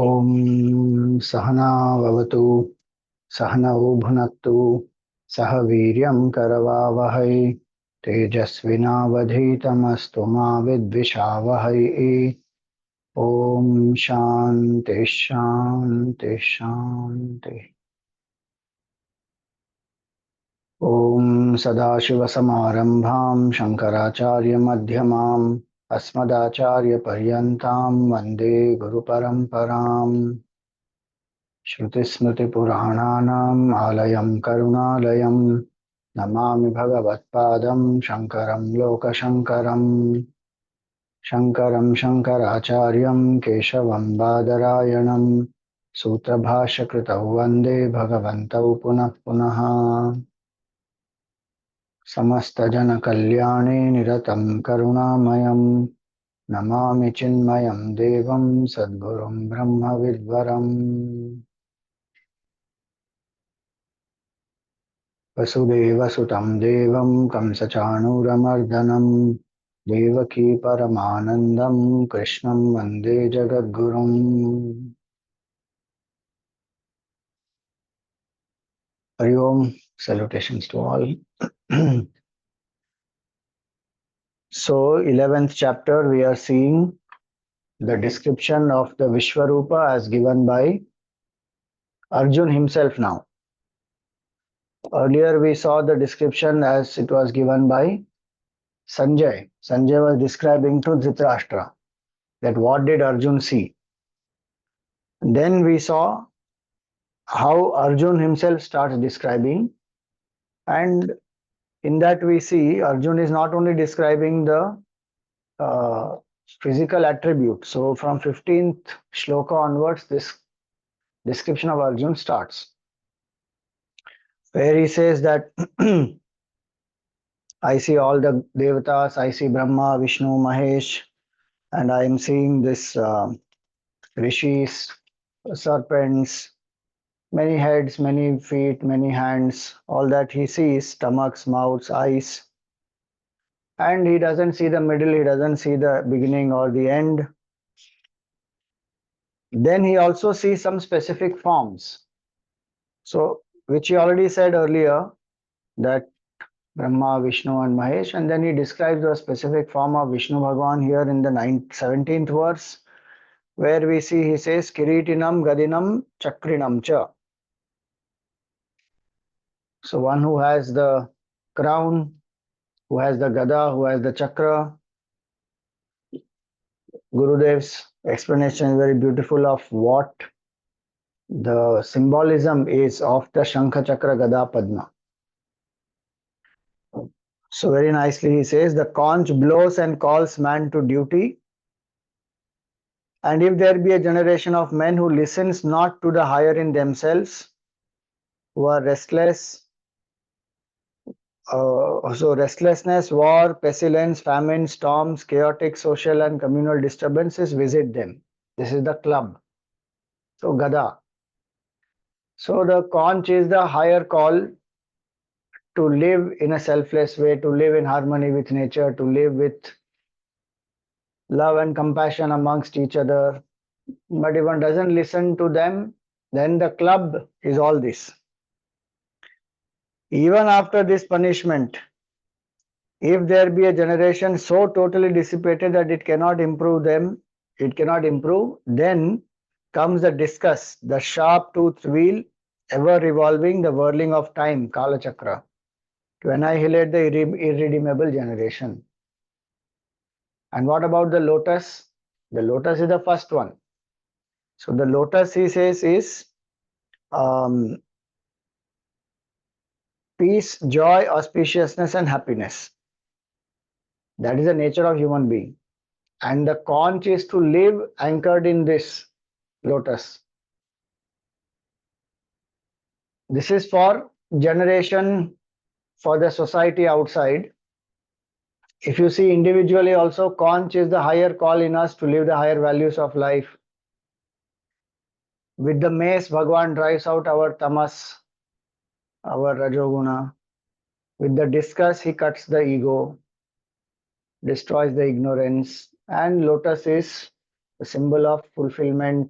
Om Sahana Vavatu Sahana Bhunaktu Sah Viryam Karavavahai Tejasvinavadhitamastu ma vidvishavahai. Om Shanti Shanti Shanti. Om Sadashivasamarambham Shankaracharya Madhyamam Asmadacharya Paryantam Vande Guru Paramparam. श्रुतिस्मृतिपुराणानाम् आलयं करुणालयं नमामि भगवत्पादं शङ्करं लोकशङ्करम् शङ्करं शङ्कराचार्यं केशवं बादरायणं सूत्रभाष्यकृतौ वन्दे भगवन्तौ पुनः पुनः समस्तजनकल्याणे निरतं करुणामयं नमामि चिन्मयं देवं सद्गुरुं ब्रह्मविद्वरम् वसुदेवसुतं देवं कंसचाणूरमर्दनं देवकी परमानन्दं कृष्णं वन्दे जगद्गुरुम्. Hari Om, salutations to all. So, 11th chapter, we are seeing the description of the Vishwarupa as given by Arjun himself now. Earlier, we saw the description as it was given by Sanjay. Sanjay was describing to Dhritarashtra that what did Arjun see. Then we saw how Arjun himself starts describing, and in that we see Arjun is not only describing the uh, physical attribute. So from 15th shloka onwards, this description of Arjun starts, where he says that I see all the devatas, I see Brahma, Vishnu, Mahesh, and I am seeing this rishis, serpents, many heads, many feet, many hands, all that he sees, stomachs, mouths, eyes, and he doesn't see the middle, he doesn't see the beginning or the end. Then he also sees some specific forms. So, which he already said earlier, that Brahma, Vishnu, and Mahesh, and then he describes the specific form of Vishnu Bhagwan here in the 17th verse, where we see he says, Kiritinam, Gadinam, Chakrinam cha. So, one who has the crown, who has the Gada, who has the Chakra. Gurudev's explanation is very beautiful of what the symbolism is of the Shankha Chakra Gada Padma. So very nicely he says, the conch blows and calls man to duty. And if there be a generation of men who listens not to the higher in themselves, who are restless, so restlessness, war, pestilence, famine, storms, chaotic social and communal disturbances visit them. This is the club. So Gada. So the conch is the higher call to live in a selfless way, to live in harmony with nature, to live with love and compassion amongst each other. But if one doesn't listen to them, then the club is all this. Even after this punishment, if there be a generation so totally dissipated that it cannot improve them, it cannot improve, then comes the discuss, the sharp-toothed wheel, ever revolving, the whirling of time, Kala Chakra, to annihilate the irredeemable generation. And what about the lotus? The lotus is the first one. So the lotus, he says, is peace, joy, auspiciousness, and happiness. That is the nature of human being. And the conch is to live anchored in this lotus. This is for generation, for the society outside. If you see individually also, conch is the higher call in us to live the higher values of life. With the mace, Bhagwan drives out our tamas, our rajoguna. With the discus, he cuts the ego, destroys the ignorance, and lotus is the symbol of fulfillment,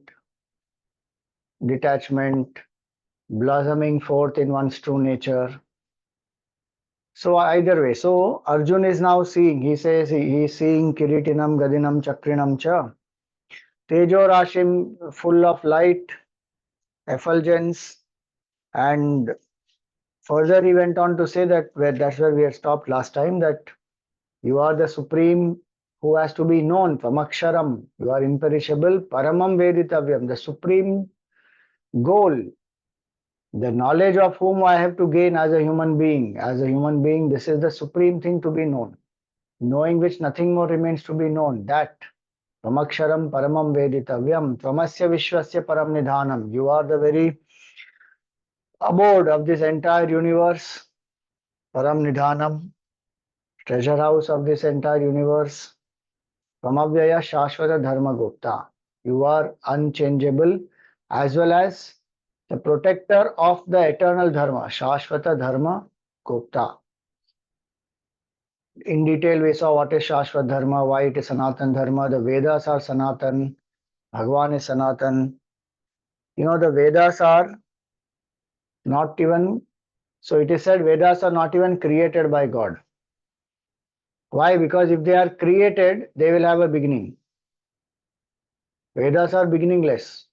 detachment, blossoming forth in one's true nature. So either way, so Arjun is now seeing, he says he is seeing Kiritinam, Gadinam, Chakrinam cha, Tejo Rashim full of light, effulgence, and further he went on to say that that's where we had stopped last time, that you are the supreme who has to be known, Tvamaksharam, you are imperishable, Paramam Veditavyam, the supreme goal, the knowledge of whom I have to gain as a human being. As a human being, this is the supreme thing to be known, knowing which nothing more remains to be known. That Tvamaksharam Paramam Veditavyam, Tvamasya Vishwasya Param Nidhanam. You are the very abode of this entire universe, Param Nidhanam, treasure house of this entire universe. Tvamavyaya Shashvata Dharma Gupta. You are unchangeable as well as the protector of the eternal Dharma, Shashvata Dharma Gupta. In detail, we saw what is Shashvat Dharma, why it is Sanatan Dharma. The Vedas are Sanatan, Bhagwan is Sanatan. You know, the Vedas are not even, so it is said Vedas are not even created by God. Why? Because if they are created, they will have a beginning. Vedas are beginningless.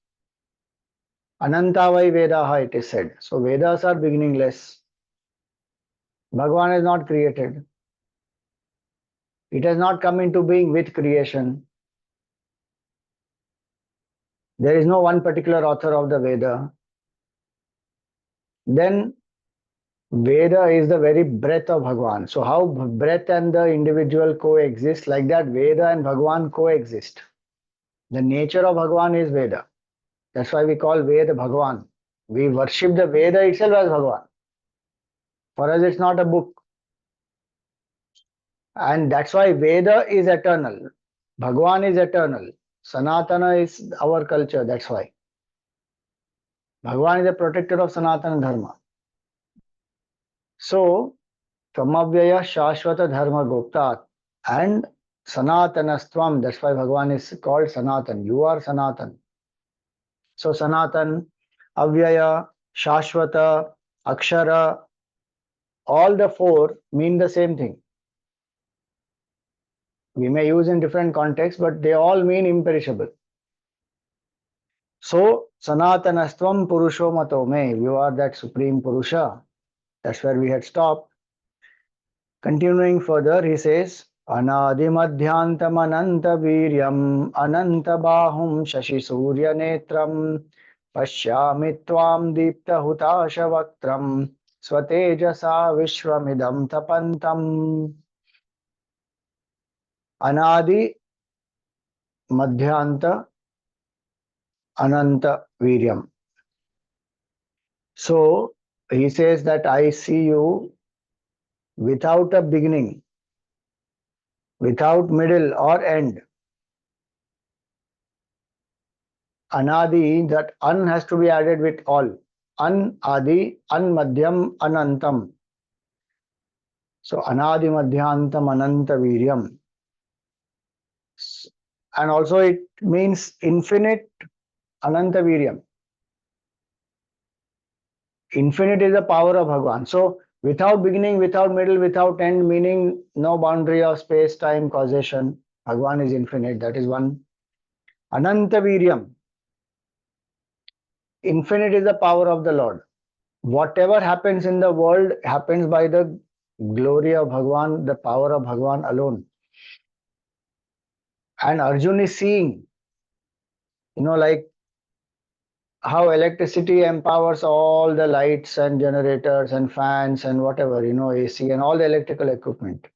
Anantavai Vedaha, it is said. So Vedas are beginningless. Bhagwan is not created. It has not come into being with creation. There is no one particular author of the Veda. Then Veda is the very breath of Bhagwan. So how breath and the individual coexist, like that Veda and Bhagwan coexist. The nature of Bhagwan is Veda. That's why we call Veda Bhagwan. We worship the Veda itself as Bhagwan. For us, it's not a book. And that's why Veda is eternal. Bhagwan is eternal. Sanatana is our culture, that's why. Bhagwan is the protector of Sanatana Dharma. So, Tamavyaya Shashvata Dharma Gupta and Sanatanastvam, that's why Bhagwan is called Sanatan. You are Sanatan. So, Sanatan, Avyaya, Shashvata, Akshara, all the four mean the same thing. We may use in different contexts, but they all mean imperishable. So, Sanatanastvam Purusho Mato Me, you are that supreme Purusha. That's where we had stopped. Continuing further, he says, Anadimadhyantam Ananta Viryam Ananta Bahum Shashi Surya Netram Pashyami Tvam Deepta Hutasha Vaktram Swatejasa Vishwamidam Tapantam. Anadi Madhyanta Ananta Viryam. So he says that I see you without a beginning, without middle or end. Anadi, that an has to be added with all. An adi, an madhyam, anantam. So anadi madhyantam ananta viryam. And also it means infinite ananta viryam. Infinite is the power of Bhagwan. So without beginning, without middle, without end, meaning no boundary of space, time, causation. Bhagwan is infinite. That is one. Ananta viryam. Infinite is the power of the Lord. Whatever happens in the world happens by the glory of Bhagwan, the power of Bhagwan alone. And Arjun is seeing, like how electricity empowers all the lights and generators and fans and whatever, AC and all the electrical equipment.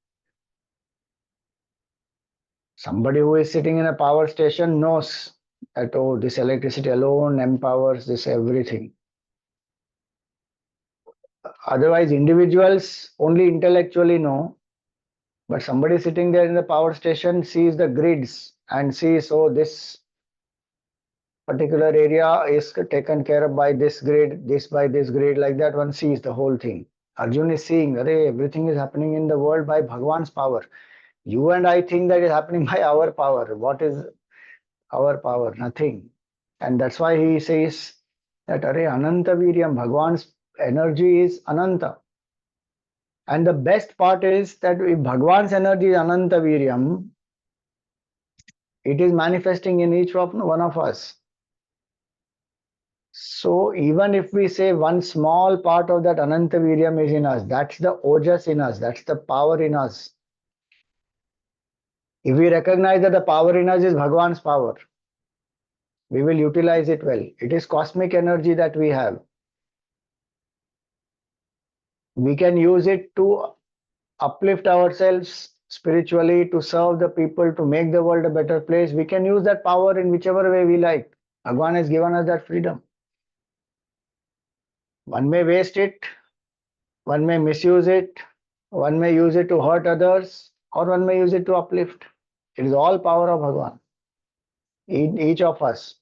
Somebody who is sitting in a power station knows that, oh, this electricity alone empowers this everything. Otherwise, individuals only intellectually know, but somebody sitting there in the power station sees the grids and sees, oh, this particular area is taken care of by this grid, this by this grid, like that one sees the whole thing. Arjun is seeing, Arey, everything is happening in the world by Bhagwan's power. You and I think that is happening by our power. What is our power? Nothing. And that's why he says, that Are Ananta Viryam, Bhagwan's energy is Ananta. And the best part is that if Bhagwan's energy is Ananta Viryam, it is manifesting in each one of us. So even if we say one small part of that Ananta Viryam is in us, that's the ojas in us, that's the power in us. If we recognize that the power in us is Bhagwan's power, we will utilize it well. It is cosmic energy that we have. We can use it to uplift ourselves spiritually, to serve the people, to make the world a better place. We can use that power in whichever way we like. Bhagwan has given us that freedom. One may waste it, one may misuse it, one may use it to hurt others, or one may use it to uplift. It is all power of Bhagwan in each of us.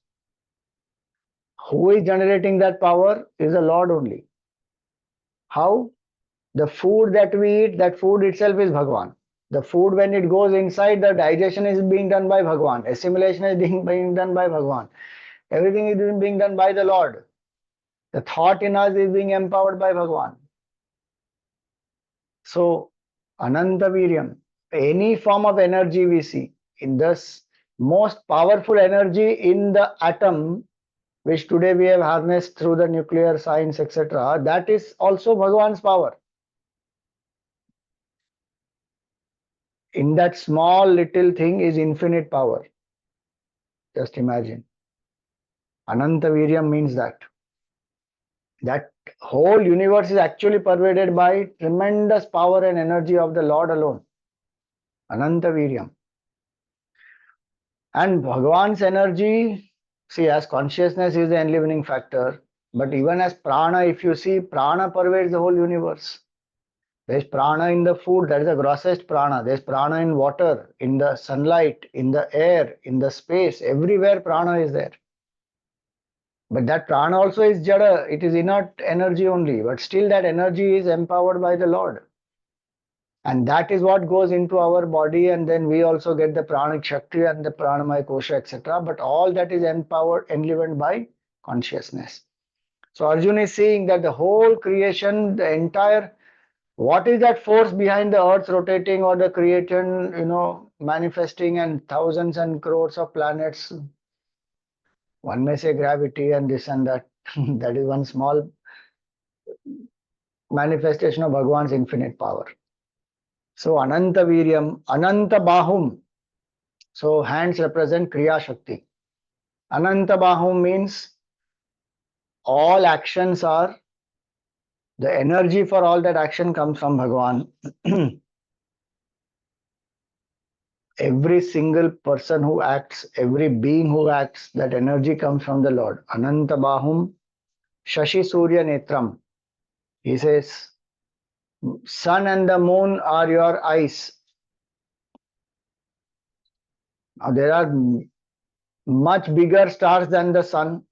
Who is generating that power is the Lord only. How? The food that we eat, that food itself is Bhagwan. The food, when it goes inside, the digestion is being done by Bhagwan. Assimilation is being done by Bhagwan. Everything is being done by the Lord. The thought in us is being empowered by Bhagwan. So, Ananta Viryam, any form of energy we see, in this most powerful energy in the atom, which today we have harnessed through the nuclear science, etc., that is also Bhagwan's power. In that small little thing is infinite power. Just imagine. Ananta Viryam means that. That whole universe is actually pervaded by tremendous power and energy of the Lord alone. Ananta Viryam. And Bhagwan's energy, see, as consciousness is the enlivening factor, but even as prana, if you see, prana pervades the whole universe. There's prana in the food, that is the grossest prana. There's prana in water, in the sunlight, in the air, in the space. Everywhere prana is there. But that prana also is jada, it is inert energy only, but still that energy is empowered by the Lord. And that is what goes into our body, and then we also get the pranic shakti and the pranamaya kosha, etc. But all that is empowered, enlivened by consciousness. So Arjun is saying that the whole creation, the entire, what is that force behind the earth rotating or the creation, manifesting and thousands and crores of planets? One may say gravity and this and that. That is one small manifestation of Bhagwan's infinite power. So Ananta Viryam, Ananta Bahum. So hands represent Kriya Shakti. Ananta Bahum means all actions are, the energy for all that action comes from Bhagwan. Every single person who acts, every being who acts, that energy comes from the Lord. Ananta Bahum Shashi Surya Netram. He says, sun and the moon are your eyes. Now there are much bigger stars than the sun.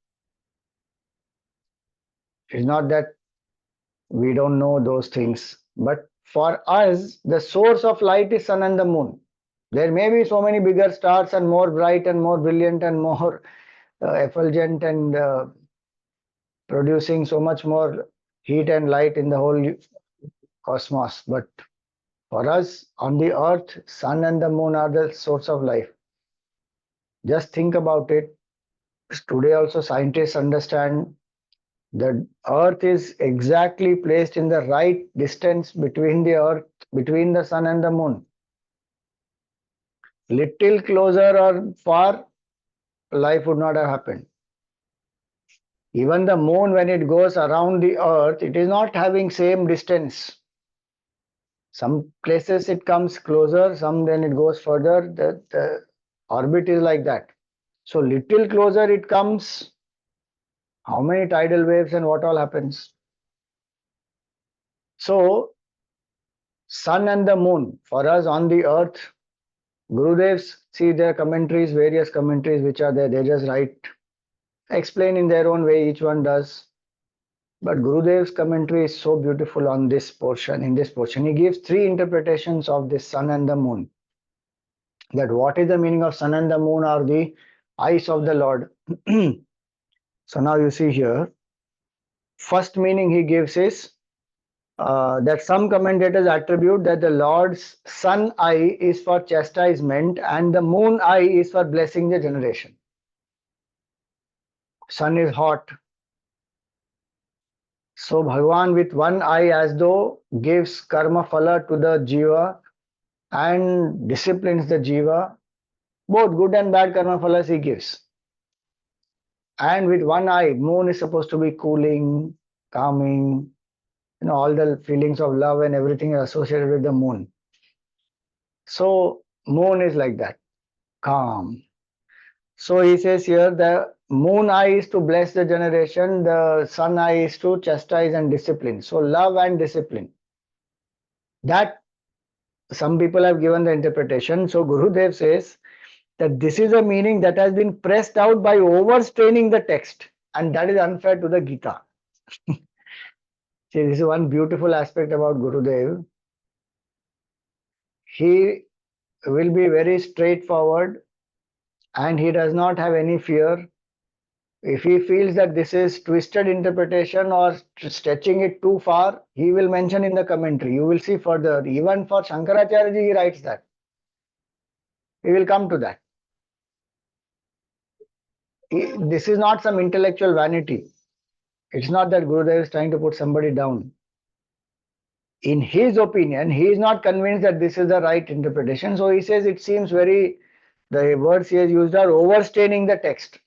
It's not that we don't know those things, but for us, the source of light is sun and the moon. There may be so many bigger stars and more bright and more brilliant and more effulgent and producing so much more heat and light in the whole cosmos. But for us on the earth, sun and the moon are the source of life. Just think about it. Today also scientists understand the earth is exactly placed in the right distance between the earth, between the sun and the moon. Little closer or far, life would not have happened. Even the moon, when it goes around the earth, it is not having same distance. Some places it comes closer, some then it goes further. The orbit is like that. So little closer it comes, how many tidal waves and what all happens. So sun and the moon, for us on the earth, Gurudevs, see their commentaries, various commentaries which are there, they just write, explain in their own way, each one does. But Gurudev's commentary is so beautiful on this portion. In this portion, he gives three interpretations of this sun and the moon. That what is the meaning of sun and the moon are the eyes of the Lord. So now you see here, First meaning he gives is that some commentators attribute that the Lord's sun eye is for chastisement and the moon eye is for blessing the generation. Sun is hot. So Bhagwan with one eye as though gives karma phala to the jiva and disciplines the jiva. Both good and bad karma phalas he gives. And with one eye, moon is supposed to be cooling, calming, all the feelings of love and everything are associated with the moon. So moon is like that, calm. So he says here the moon eye is to bless the generation, the sun eye is to chastise and discipline. So love and discipline. That some people have given the interpretation. So Gurudev says that this is a meaning that has been pressed out by overstraining the text, and that is unfair to the Gita. See, this is one beautiful aspect about Gurudev. He will be very straightforward and he does not have any fear. If he feels that this is twisted interpretation or stretching it too far, he will mention in the commentary. You will see further. Even for Shankaracharya ji, he writes that. We will come to that. This is not some intellectual vanity. It's not that Gurudev is trying to put somebody down. In his opinion, he is not convinced that this is the right interpretation. So he says it seems very, the words he has used are overstaining the text.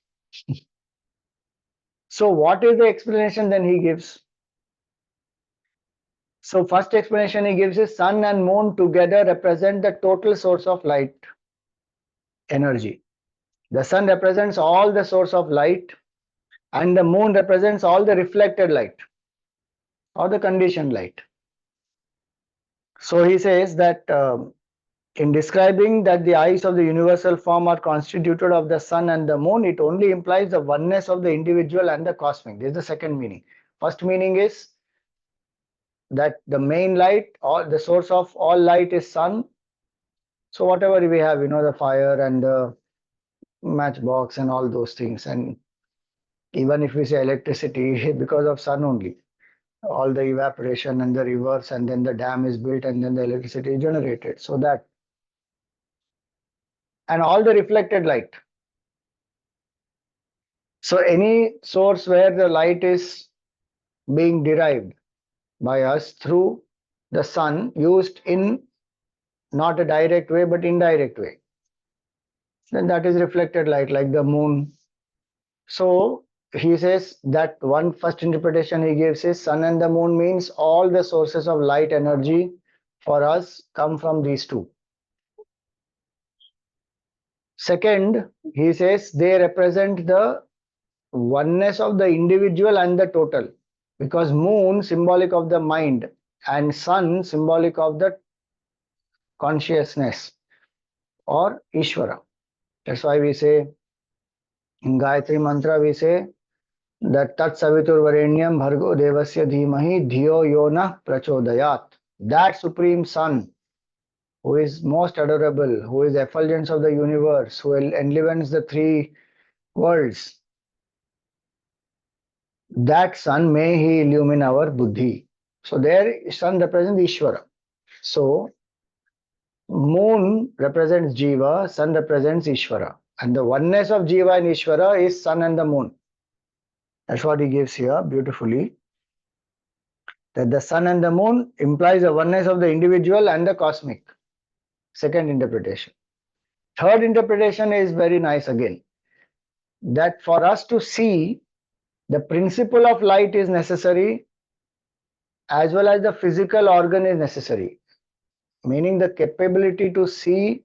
So what is the explanation then he gives? So first explanation he gives is sun and moon together represent the total source of light energy. The sun represents all the source of light and the moon represents all the reflected light or the conditioned light. So he says that in describing that the eyes of the universal form are constituted of the sun and the moon, it only implies the oneness of the individual and the cosmic. This is the second meaning. First meaning is that the main light or the source of all light is sun. So whatever we have, the fire and the matchbox and all those things, and even if we say electricity, because of sun only, all the evaporation and the rivers, and then the dam is built and then the electricity is generated. So that, and all the reflected light. So any source where the light is being derived by us through the sun, used in not a direct way but indirect way, then that is reflected light, like the moon. So he says that one first interpretation he gives is sun and the moon means all the sources of light energy for us come from these two. Second, he says they represent the oneness of the individual and the total, because moon symbolic of the mind and sun symbolic of the consciousness or Ishvara. That's why we say in Gayatri Mantra, we say that Tat Savitur Varenyam Bhargo Devasya Dhimahi Dhiyo Yona Prachodayat. That Supreme Sun, who is most adorable, who is effulgence of the universe, who enlivens the three worlds, that sun may he illumine our buddhi. So there sun represents Ishvara. So moon represents Jiva, sun represents Ishvara. And the oneness of Jiva and Ishvara is sun and the moon. That's what he gives here beautifully. That the sun and the moon implies the oneness of the individual and the cosmic. Second interpretation. Third interpretation is very nice again. That for us to see, the principle of light is necessary as well as the physical organ is necessary. Meaning the capability to see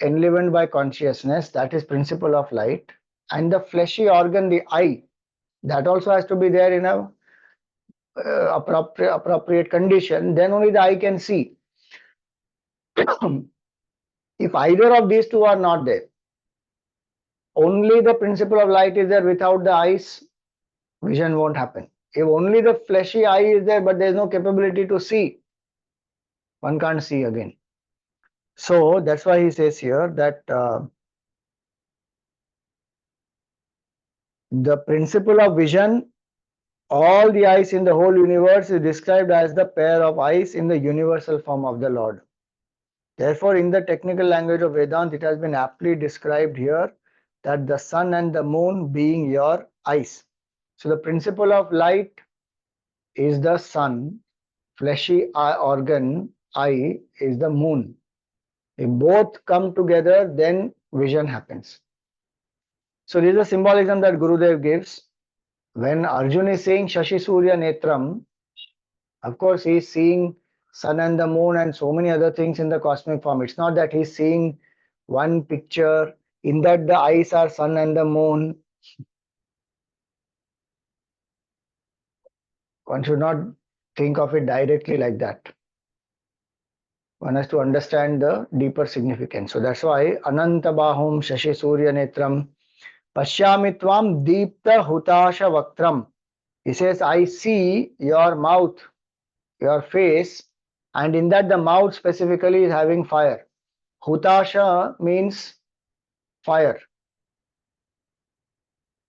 enlivened by consciousness, that is principle of light, and the fleshy organ, the eye, that also has to be there in a appropriate condition, then only the eye can see. If either of these two are not there, only the principle of light is there, without the eyes, vision won't happen. If only the fleshy eye is there but there is no capability to see, one can't see again. So that's why he says here that the principle of vision All the ice in the whole universe is described as the pair of ice in the universal form of the Lord. Therefore, in the technical language of Vedanta, it has been aptly described here that the sun and the moon being your eyes. So, the principle of light is the sun, fleshy eye organ, eye is the moon. If both come together, then vision happens. So, this is the symbolism that Gurudev gives. When Arjuna is saying Shashi Surya Netram, of course, he is seeing sun and the moon and so many other things in the cosmic form. It's not that he's seeing one picture in that the eyes are sun and the moon. One should not think of it directly like that. One has to understand the deeper significance. So that's why Ananta Bahum Shashi Surya Netram Pashyami Tvam Deepta Hutasha Vaktram. He says, I see your mouth, your face, and in that the mouth specifically is having fire. Hutasha means fire.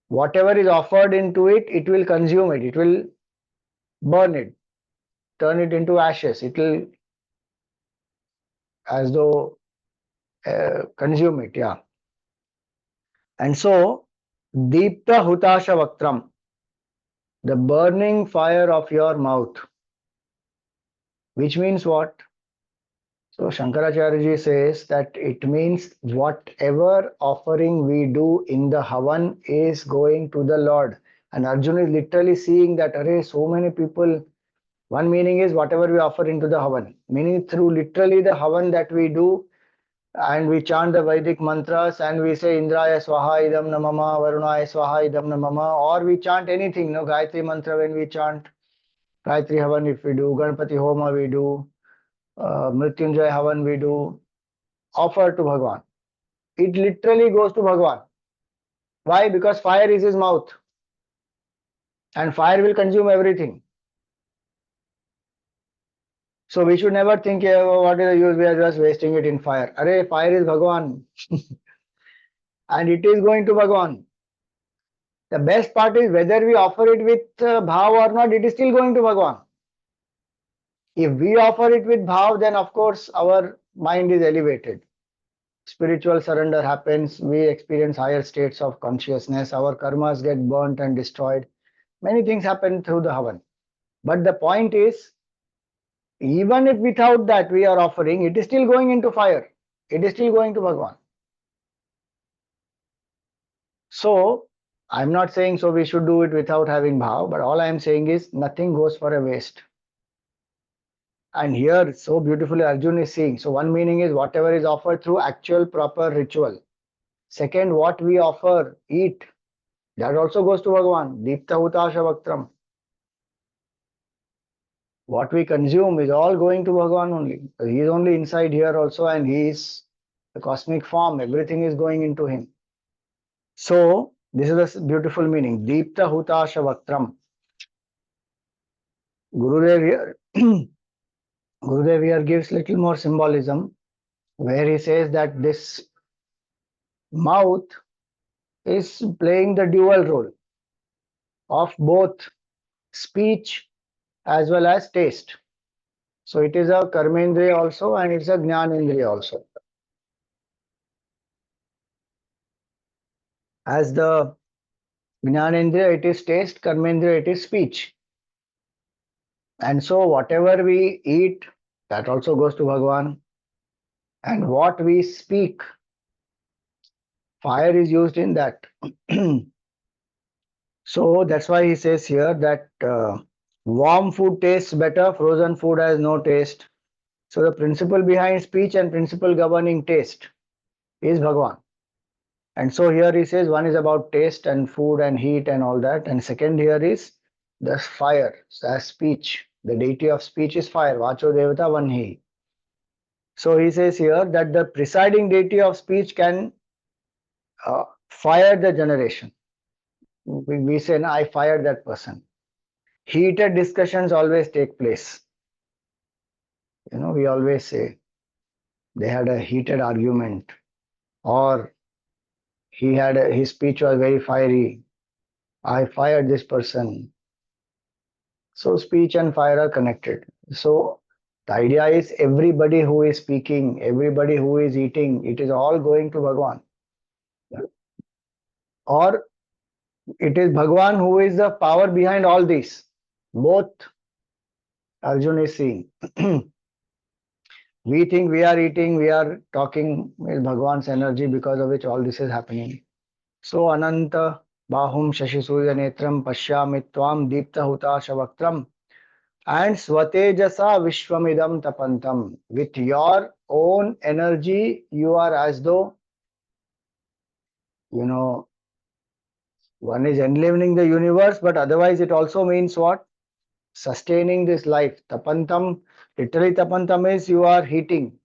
Whatever is offered into it, it will consume it, it will burn it, turn it into ashes, it will as though consume it, yeah. And so, Deepta Hutasha Vaktram, the burning fire of your mouth, which means what? So Shankaracharya says that it means whatever offering we do in the Havan is going to the Lord. And Arjuna is literally seeing that, array, so many people. One meaning is whatever we offer into the Havan, meaning through literally the Havan that we do, and we chant the Vedic mantras and we say Indraya Swaha Idam Namama, Varunaya Swaha Idam Namama, or we chant anything, no Gayatri mantra when we chant, Gayatri Havan if we do, Ganpati Homa we do, Mrityunjay Havan we do, offer to Bhagwan. It literally goes to Bhagwan. Why? Because fire is his mouth and fire will consume everything. So we should never think, oh, what is the use, we are just wasting it in fire. Array, fire is Bhagwan and it is going to Bhagwan. The best part is whether we offer it with bhav or not, it is still going to Bhagwan. If we offer it with bhav, then of course our mind is elevated. Spiritual surrender happens, we experience higher states of consciousness, our karmas get burnt and destroyed. Many things happen through the Havan. But the point is, even if without that we are offering, it is still going into fire. It is still going to Bhagwan. So, I'm not saying so we should do it without having bhav, but all I am saying is nothing goes for a waste. And here, so beautifully, Arjun is saying. So, one meaning is whatever is offered through actual proper ritual. Second, what we offer, eat, that also goes to Bhagwan. Deepta Hutasha Vaktram. What we consume is all going to Bhagwan only. He is only inside here also, and he is the cosmic form. Everything is going into him. So, this is the beautiful meaning. Deepta Hutasha Vaktram. Gurudev here, Gurudev here gives little more symbolism where he says that this mouth is playing the dual role of both speech as well as taste. So it is a karmendriya also and it's a jnanendriya also. As the jnanendriya, it is taste, karmendriya, it is speech. And so whatever we eat, that also goes to Bhagwan. And what we speak, fire is used in that. So that's why he says here that warm food tastes better, frozen food has no taste. So the principle behind speech and principle governing taste is Bhagwan. And so here he says one is about taste and food and heat and all that. And second here is the fire, as speech. The deity of speech is fire. Vacho Devata Vanhi. So he says here that the presiding deity of speech can fire the generation. We say, I fired that person. Heated discussions always take place. You know, we always say they had a heated argument, or his speech was very fiery. I fired this person. So speech and fire are connected. So the idea is everybody who is speaking, everybody who is eating, it is all going to Bhagwan. Or it is Bhagwan who is the power behind all this. Both Arjun is seeing. We think we are eating, we are talking with Bhagwan's energy because of which all this is happening. So Ananta Bahum Shashi Surya Netram Pashyami Tvam Deepta Hutashavaktam and Swatejasa Vishwamidam Tapantam. With your own energy, you are as though, you know, one is enlivening the universe, but otherwise it also means what? Sustaining this life. Tapantam, literally tapantam is you are heating.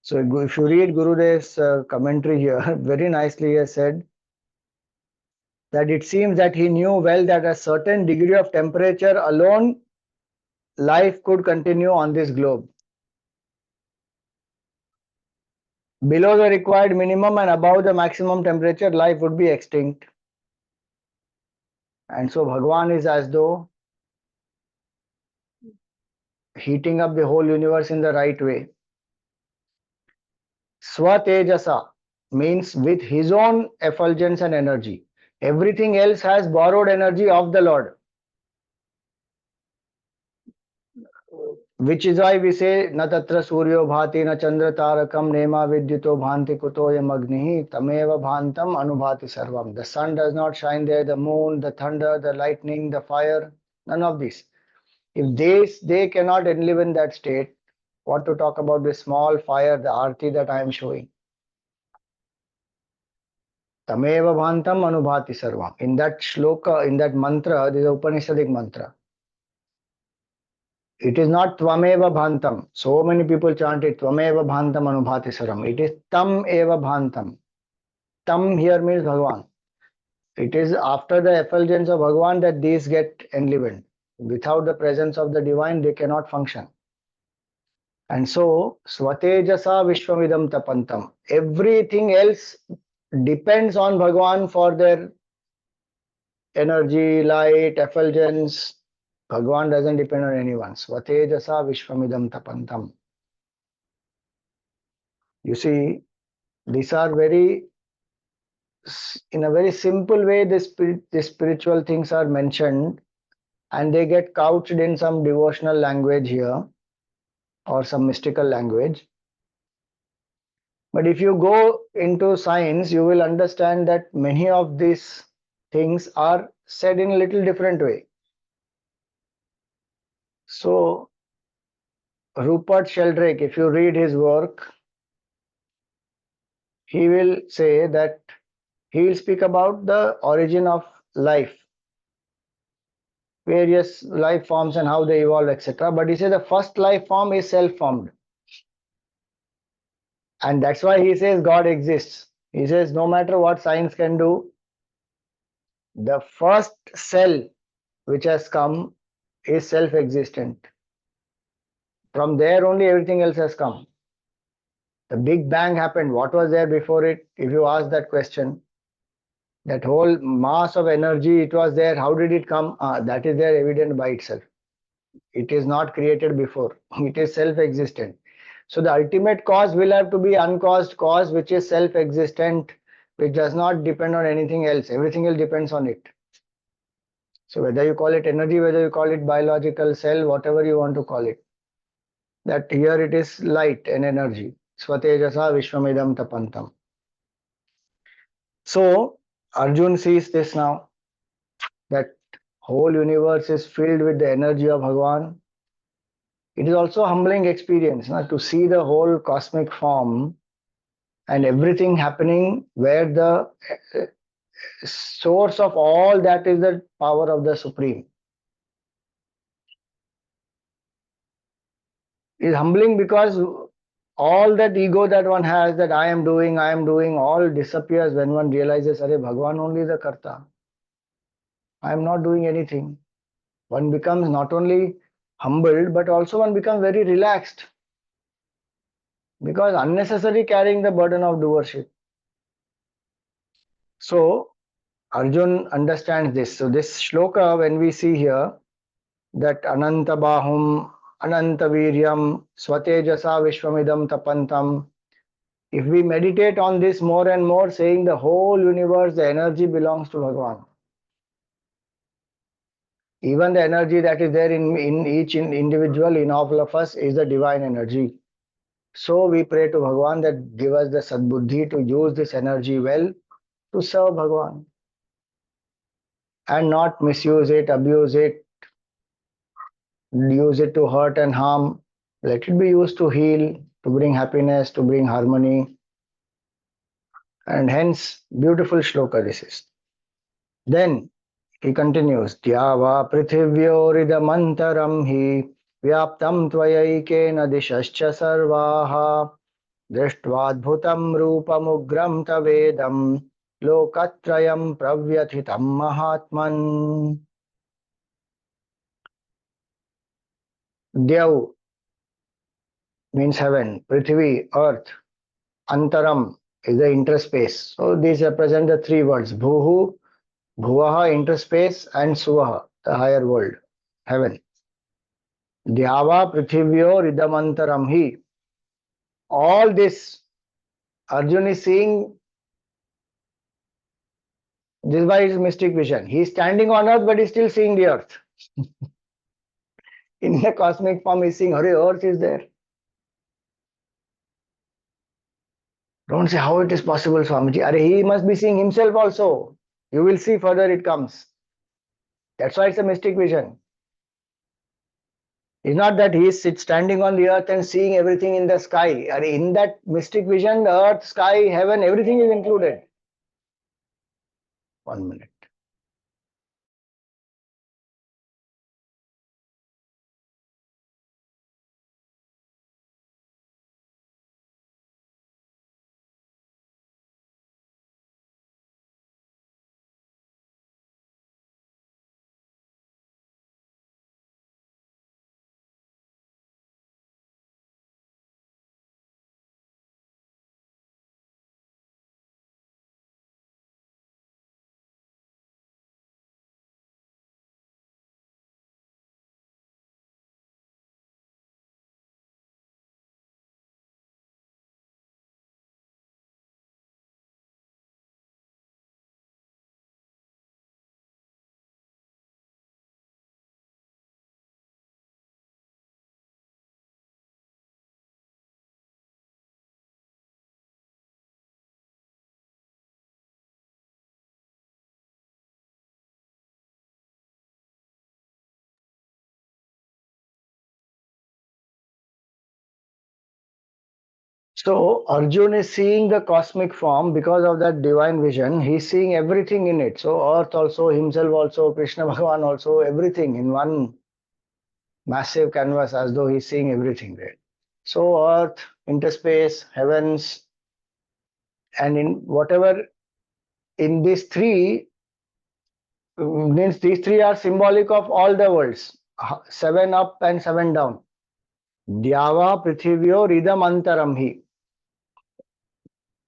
So if you read Gurudev's commentary here, very nicely he has said that it seems that he knew well that a certain degree of temperature alone life could continue on this globe. Below the required minimum and above the maximum temperature, life would be extinct. And so Bhagwan is as though heating up the whole universe in the right way. Swatejasa means with his own effulgence and energy. Everything else has borrowed energy of the Lord. Which is why we say na tatra suryo bhati na chandra tarakam nema vidyuto bhanti kutoyam agnihi tameva bhantam anubhati sarvam. The sun does not shine there, the moon, the thunder, the lightning, the fire, none of this. If they cannot live in that state, what to talk about this small fire, the arti that I am showing. Tameva bhantam anubhati sarvam. In that shloka, in that mantra, this is Upanishadic mantra. It is not Tvameva Bhantam. So many people chant it Tvameva Bhantam Anubhati Saram. It is Tam Eva Bhantam. Tam here means Bhagwan. It is after the effulgence of Bhagwan that these get enlivened. Without the presence of the divine, they cannot function. And so, Swatejasa Vishwamidam Tapantam. Everything else depends on Bhagwan for their energy, light, effulgence. Bhagwan doesn't depend on anyone. Swatejasa Vishwamidam Tapantam. You see, these are very, in a very simple way, the spiritual things are mentioned and they get couched in some devotional language here or some mystical language. But if you go into science, you will understand that many of these things are said in a little different way. So, Rupert Sheldrake, if you read his work, he will say that he will speak about the origin of life, various life forms and how they evolve, etc. But he says the first life form is self-formed. And that's why he says God exists. He says no matter what science can do, the first cell which has come is self-existent. From there only everything else has come. The Big Bang happened. What was there before it? If you ask that question, that whole mass of energy, it was there. How did it come? That is there evident by itself. It is not created before. It is self-existent. So the ultimate cause will have to be uncaused cause, which is self-existent, which does not depend on anything else. Everything else depends on it. So whether you call it energy, whether you call it biological cell, whatever you want to call it, that here it is light and energy. Swatejasa Vishwamidam Tapantam. So Arjun sees this now, that whole universe is filled with the energy of Bhagwan. It is also a humbling experience to see the whole cosmic form and everything happening where the source of all that is the power of the Supreme. It is humbling because all that ego that one has, that I am doing, all disappears when one realizes, Arey, Bhagwan only is the Karta. I am not doing anything. One becomes not only humbled, but also one becomes very relaxed. Because unnecessary carrying the burden of doership. So Arjun understands this. So this shloka, when we see here, that Anantabahum, Anantaviryam, Swatejasa Vishwamidam Tapantam. If we meditate on this more and more, saying the whole universe, the energy belongs to Bhagavan. Even the energy that is there in each individual, in all of us, is the divine energy. So we pray to Bhagavan that give us the sadbuddhi to use this energy well to serve Bhagavan and not misuse it, abuse it, use it to hurt and harm. Let it be used to heal, to bring happiness, to bring harmony. And hence, beautiful shloka this is. Then he continues, Tyava prithivyoridamantaram hi vyaptam tvayaikena dishascha sarvaha दृष्ट्वाद्भुतं रूपमुग्रं तवेदं लोकत्रयं प्रव्यथितं महात्मन्. Dev means heaven, Prithvi, earth, Antaram is the interspace. So these represent the three words, Bhuhu, Bhuvaha, interspace, and Suvaha, the higher world, heaven. Dhyava Prithivyo Ridamantaram Hi. All this Arjun is seeing. This is why it's mystic vision. He is standing on earth, but he's still seeing the earth. In the cosmic form, he's seeing, Hare, earth is there. Don't say how it is possible, Swamiji. Are he must be seeing himself also. You will see further it comes. That's why it's a mystic vision. It's not that he is standing on the earth and seeing everything in the sky. Are in that mystic vision, the earth, sky, heaven, everything is included. 1 minute. So Arjun is seeing the cosmic form because of that divine vision. He's seeing everything in it. So earth also, himself also, Krishna Bhagavan also, everything in one massive canvas as though he's seeing everything there. So earth, interspace, heavens, and in whatever in these three means these three are symbolic of all the worlds. Seven up and seven down. Dyava prithivyo ridam antaram hi.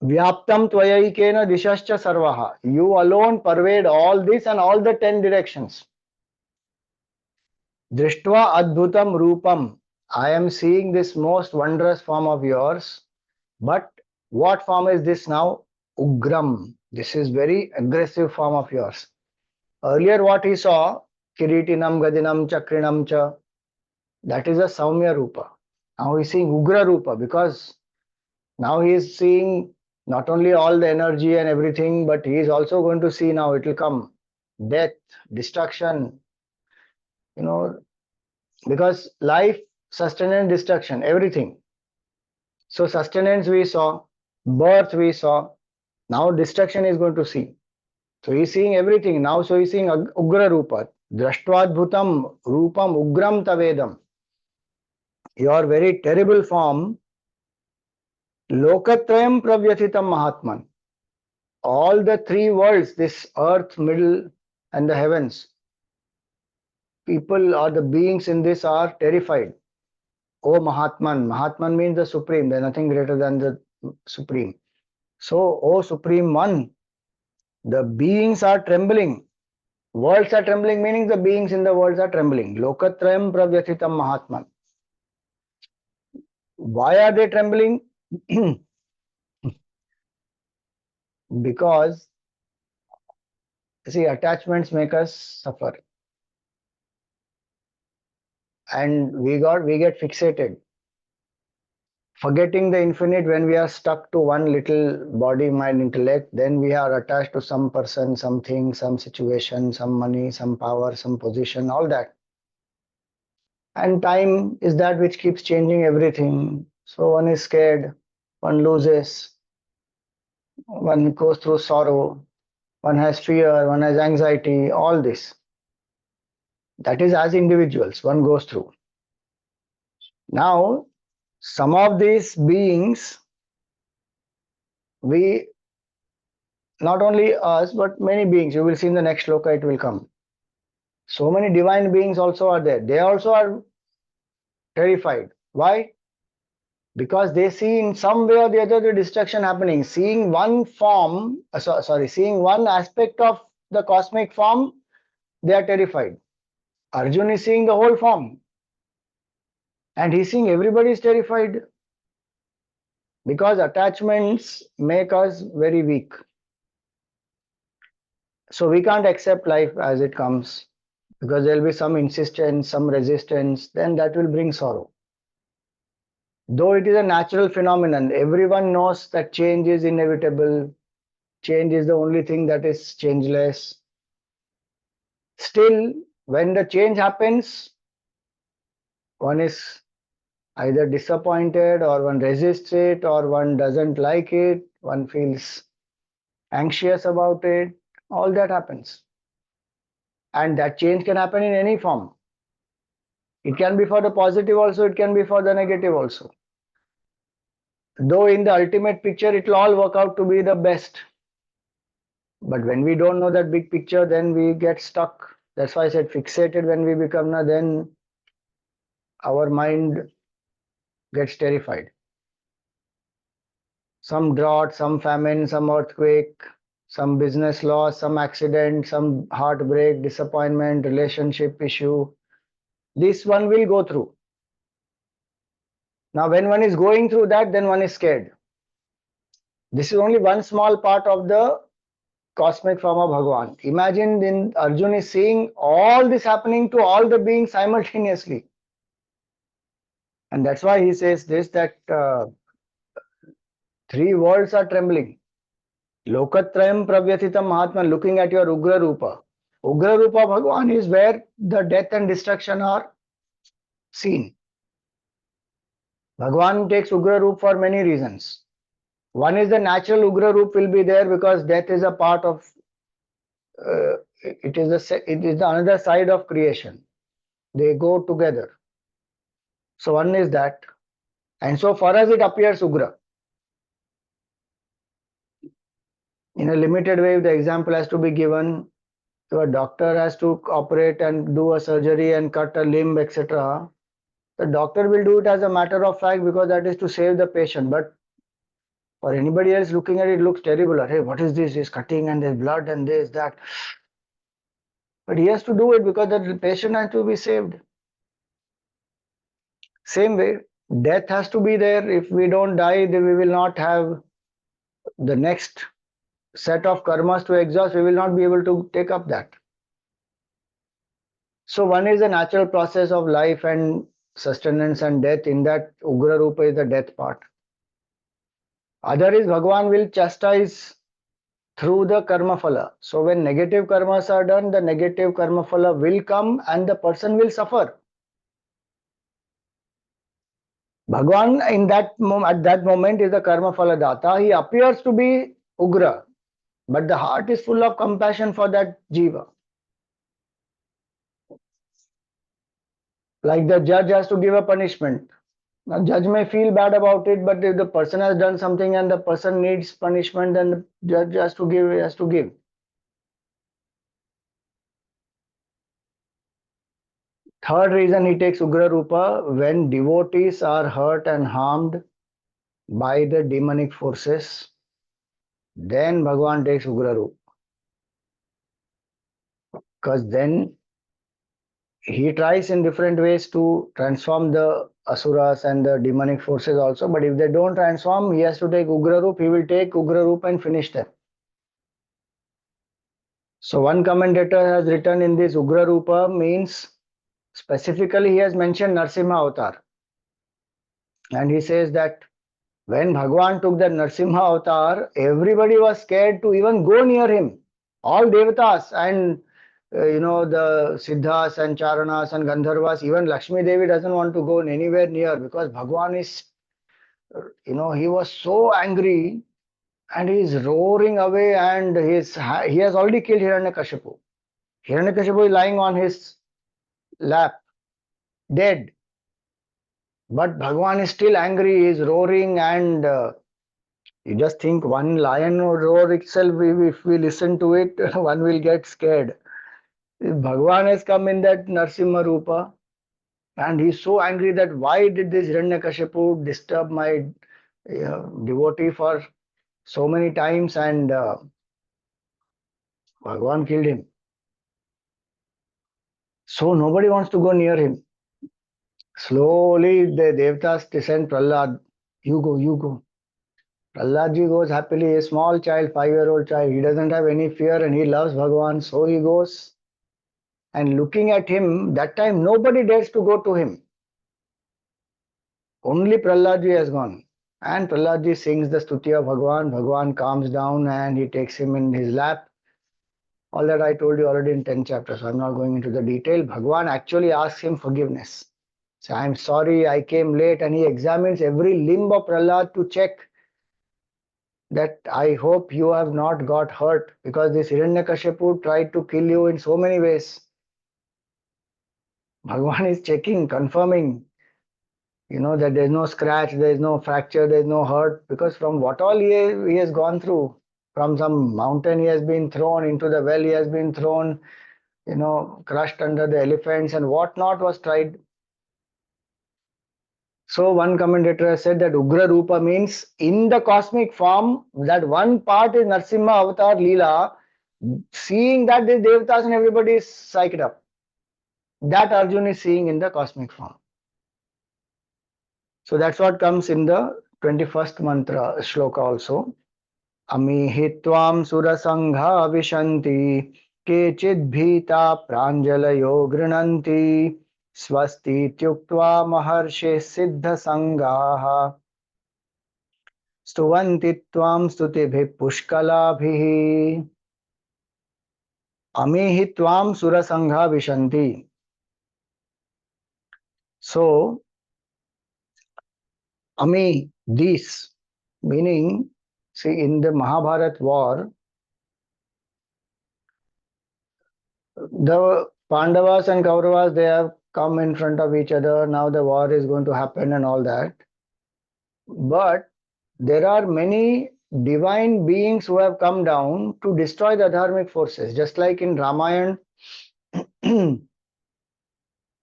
Vyaptam tvayaikena dishascha sarvaha. You alone pervade all this and all the 10 directions. Drishtva adbhutam rupam. I am seeing this most wondrous form of yours. But what form is this now? Ugram. This is very aggressive form of yours. Earlier what he saw, Kiritinam, Gadinam, Chakrinam cha, that is a Saumya Rupa. Now he's seeing Ugra Rupa because now he is seeing not only all the energy and everything, but he is also going to see now it will come death, destruction, because life, sustenance, destruction, everything. So sustenance we saw, birth we saw, now destruction is going to see. So he's seeing everything now. So he's seeing Ugra Rupa, Drashtvadbhutam Rupam Ugram Tavedam. Your very terrible form, Lokatrayam Pravyathitam Mahatman. All the three worlds, this earth, middle, and the heavens, people or the beings in this are terrified. Oh Mahatman. Mahatman means the supreme. There's nothing greater than the supreme. So, oh Supreme One, The beings are trembling. Worlds are trembling, meaning the beings in the worlds are trembling. Lokatrayam pravyathitam mahatman. Why are they trembling? Because, see, attachments make us suffer. And we get fixated. Forgetting the infinite when we are stuck to one little body, mind, intellect, then we are attached to some person, something, some situation, some money, some power, some position, all that. And time is that which keeps changing everything. So one is scared, one loses, one goes through sorrow, one has fear, one has anxiety, all this. That is as individuals, one goes through. Now, some of these beings, we, not only us, but many beings, you will see in the next shloka, it will come. So many divine beings also are there. They also are terrified. Why? Because they see in some way or the other the destruction happening. Seeing one form, seeing one aspect of the cosmic form, they are terrified. Arjun is seeing the whole form. And he's seeing everybody is terrified. Because attachments make us very weak. So we can't accept life as it comes. Because there will be some insistence, some resistance, then that will bring sorrow. Though it is a natural phenomenon, everyone knows that change is inevitable, change is the only thing that is changeless. Still, when the change happens, one is either disappointed or one resists it or one doesn't like it, one feels anxious about it. All that happens. And that change can happen in any form. It can be for the positive also, it can be for the negative also. Though in the ultimate picture, it will all work out to be the best. But when we don't know that big picture, then we get stuck. That's why I said fixated when we become, then our mind gets terrified. Some drought, some famine, some earthquake, some business loss, some accident, some heartbreak, disappointment, relationship issue. This one will go through. Now, when one is going through that, then one is scared. This is only one small part of the cosmic form of Bhagavan. Imagine then Arjun is seeing all this happening to all the beings simultaneously. And that's why he says this, that three worlds are trembling. Lokatrayam pravyathitam mahatma, looking at your Ugra Rupa. Ugra Rupa Bhagavan is where the death and destruction are seen. Bhagavan takes Ugra Rupa for many reasons. One is the natural Ugra Rupa will be there because death is a part of, it is the another side of creation. They go together. So one is that. And so for us it appears Ugra. In a limited way, if the example has to be given, if a doctor has to operate and do a surgery and cut a limb, etc., the doctor will do it as a matter of fact because that is to save the patient. But for anybody else looking at it, it looks terrible. Hey, what is this? He's cutting and there's blood and this, that. But he has to do it because the patient has to be saved. Same way, death has to be there. If we don't die, then we will not have the next set of karmas to exhaust. We will not be able to take up that. So one is the natural process of life and sustenance and death. In that, Ugra Rupa is the death part. Other is Bhagavan will chastise through the karma phala. So when negative karmas are done, the negative karma phala will come and the person will suffer. Bhagavan at that moment is the karma phala data. He appears to be Ugra, but the heart is full of compassion for that jiva. Like the judge has to give a punishment. Now, judge may feel bad about it, but if the person has done something and the person needs punishment, then the judge has to give. He has to give. Third reason he takes Ugra Rupa, when devotees are hurt and harmed by the demonic forces, then Bhagavan takes Ugra Rupa. because then he tries in different ways to transform the asuras and the demonic forces also. But if they don't transform, he has to take Ugra Roop. He will take Ugra Roop and finish them. So one commentator has written in this Ugra Rupa means specifically he has mentioned Narsimha Avatar. And he says that when Bhagwan took the Narsimha Avatar, everybody was scared to even go near him. All Devatas and the Siddhas and Charanas and Gandharvas, even Lakshmi Devi doesn't want to go anywhere near because Bhagwan is, he was so angry and he's roaring away and he has already killed Hiranyakashipu. Hiranyakashipu is lying on his lap, dead. But Bhagwan is still angry, he is roaring and you just think one lion roar itself, if we listen to it, one will get scared. Bhagwan has come in that Narsimha Rupa and he's so angry that why did this Hiranyakashipu disturb my devotee for so many times and Bhagwan killed him. So nobody wants to go near him. Slowly the Devatas descend Prahlad. You go, you go. Prahladji goes happily, a small child, 5-year-old child. He doesn't have any fear and he loves Bhagwan. So he goes and looking at him, that time nobody dares to go to him. Only Prahladji has gone. And Prahladji sings the stuti of Bhagwan. Bhagwan calms down and he takes him in his lap. All that I told you already in 10 chapters. So I'm not going into the detail. Bhagwan actually asks him forgiveness. So I'm sorry I came late and he examines every limb of Prahlad to check that I hope you have not got hurt because this Hiranyakashipu tried to kill you in so many ways. Bhagwan is checking, confirming, that there's no scratch, there's no fracture, there's no hurt because from what all he has gone through, from some mountain he has been thrown, into the well he has been thrown, crushed under the elephants and whatnot was tried. So one commentator has said that Ugra Rupa means in the cosmic form, that one part is Narsimha Avatar Leela, seeing that the Devatas and everybody is psyched up. That Arjun is seeing in the cosmic form. So that's what comes in the 21st mantra shloka also. Amihi tvam surasangha vishanti kechid bhita pranjalayo grinanti swasti tyuktva maharshe siddha sangaha स्तुवन्ति त्वां स्तुतिभिः पुष्कलाभिः अमीहि त्वां सुरसंघा विशन्ति. So Ami, these, meaning, see, in the Mahabharat war, the Pandavas and Kauravas, they have come in front of each other. Now the war is going to happen and all that. But there are many divine beings who have come down to destroy the dharmic forces. Just like in Ramayana,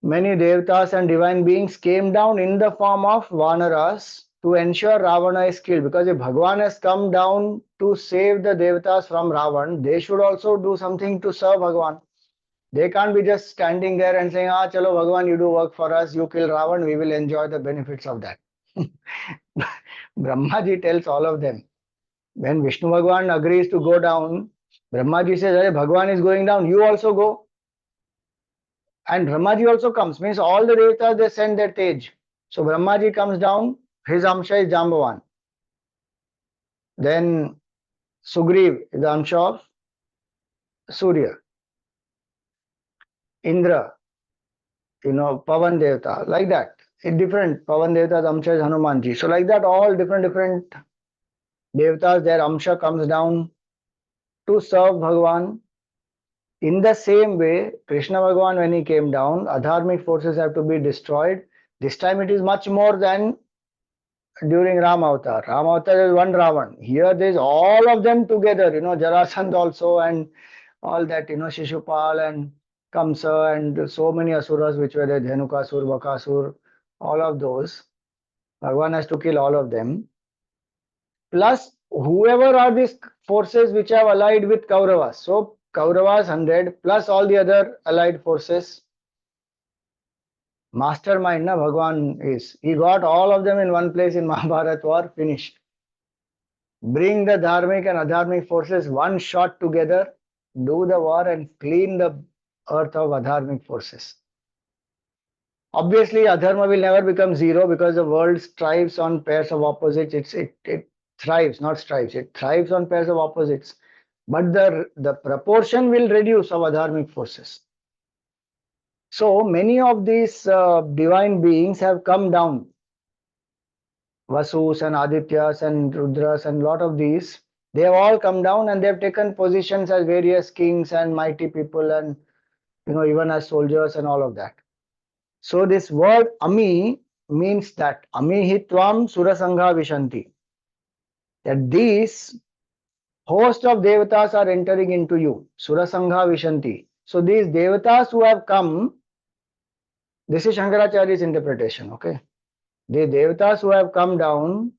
many devatas and divine beings came down in the form of vanaras to ensure Ravana is killed. Because if Bhagwan has come down to save the devatas from Ravan, they should also do something to serve Bhagwan. They can't be just standing there and saying, chalo Bhagwan, you do work for us, you kill Ravan, we will enjoy the benefits of that. Brahmaji tells all of them. When Vishnu Bhagwan agrees to go down, Brahmaji says, hey, Bhagwan is going down, you also go. And Brahmaji also comes, means all the devatas they send their tej. So Brahmaji comes down, his Amsha is Jambavan. Then Sugriv is the Amsha of Surya. Indra, Pavan Devata, like that. It's different. Pavan Devata's Amsha is Hanumanji. So like that, all different devatas, their Amsha comes down to serve Bhagwan. In the same way, Krishna Bhagwan, when he came down, adharmic forces have to be destroyed. This time it is much more than during Ram Avatar. Ram Avatar is one Ravan. Here there is all of them together, Jarasandh also and all that, Shishupal and Kamsa and so many asuras which were there, Dhenukasur, Bakasur, all of those. Bhagwan has to kill all of them. Plus, whoever are these forces which have allied with Kauravas. So, Kauravas 100 plus all the other allied forces. Mastermind, na Bhagwan is. He got all of them in one place in Mahabharat war, finished. Bring the dharmic and adharmic forces one shot together, do the war and clean the earth of adharmic forces. Obviously, adharma will never become zero because the world strives on pairs of opposites. It thrives, not strives. It thrives on pairs of opposites. But the proportion will reduce of adharmic forces. So many of these divine beings have come down. Vasus and Adityas and Rudras and lot of these, they have all come down and they have taken positions as various kings and mighty people and even as soldiers and all of that. So this word Ami means that Amihitvam Surasangha Vishanti. That these host of devatas are entering into you. Surasangha Vishanti. So these devatas who have come, this is Shankaracharya's interpretation, okay? The devatas who have come down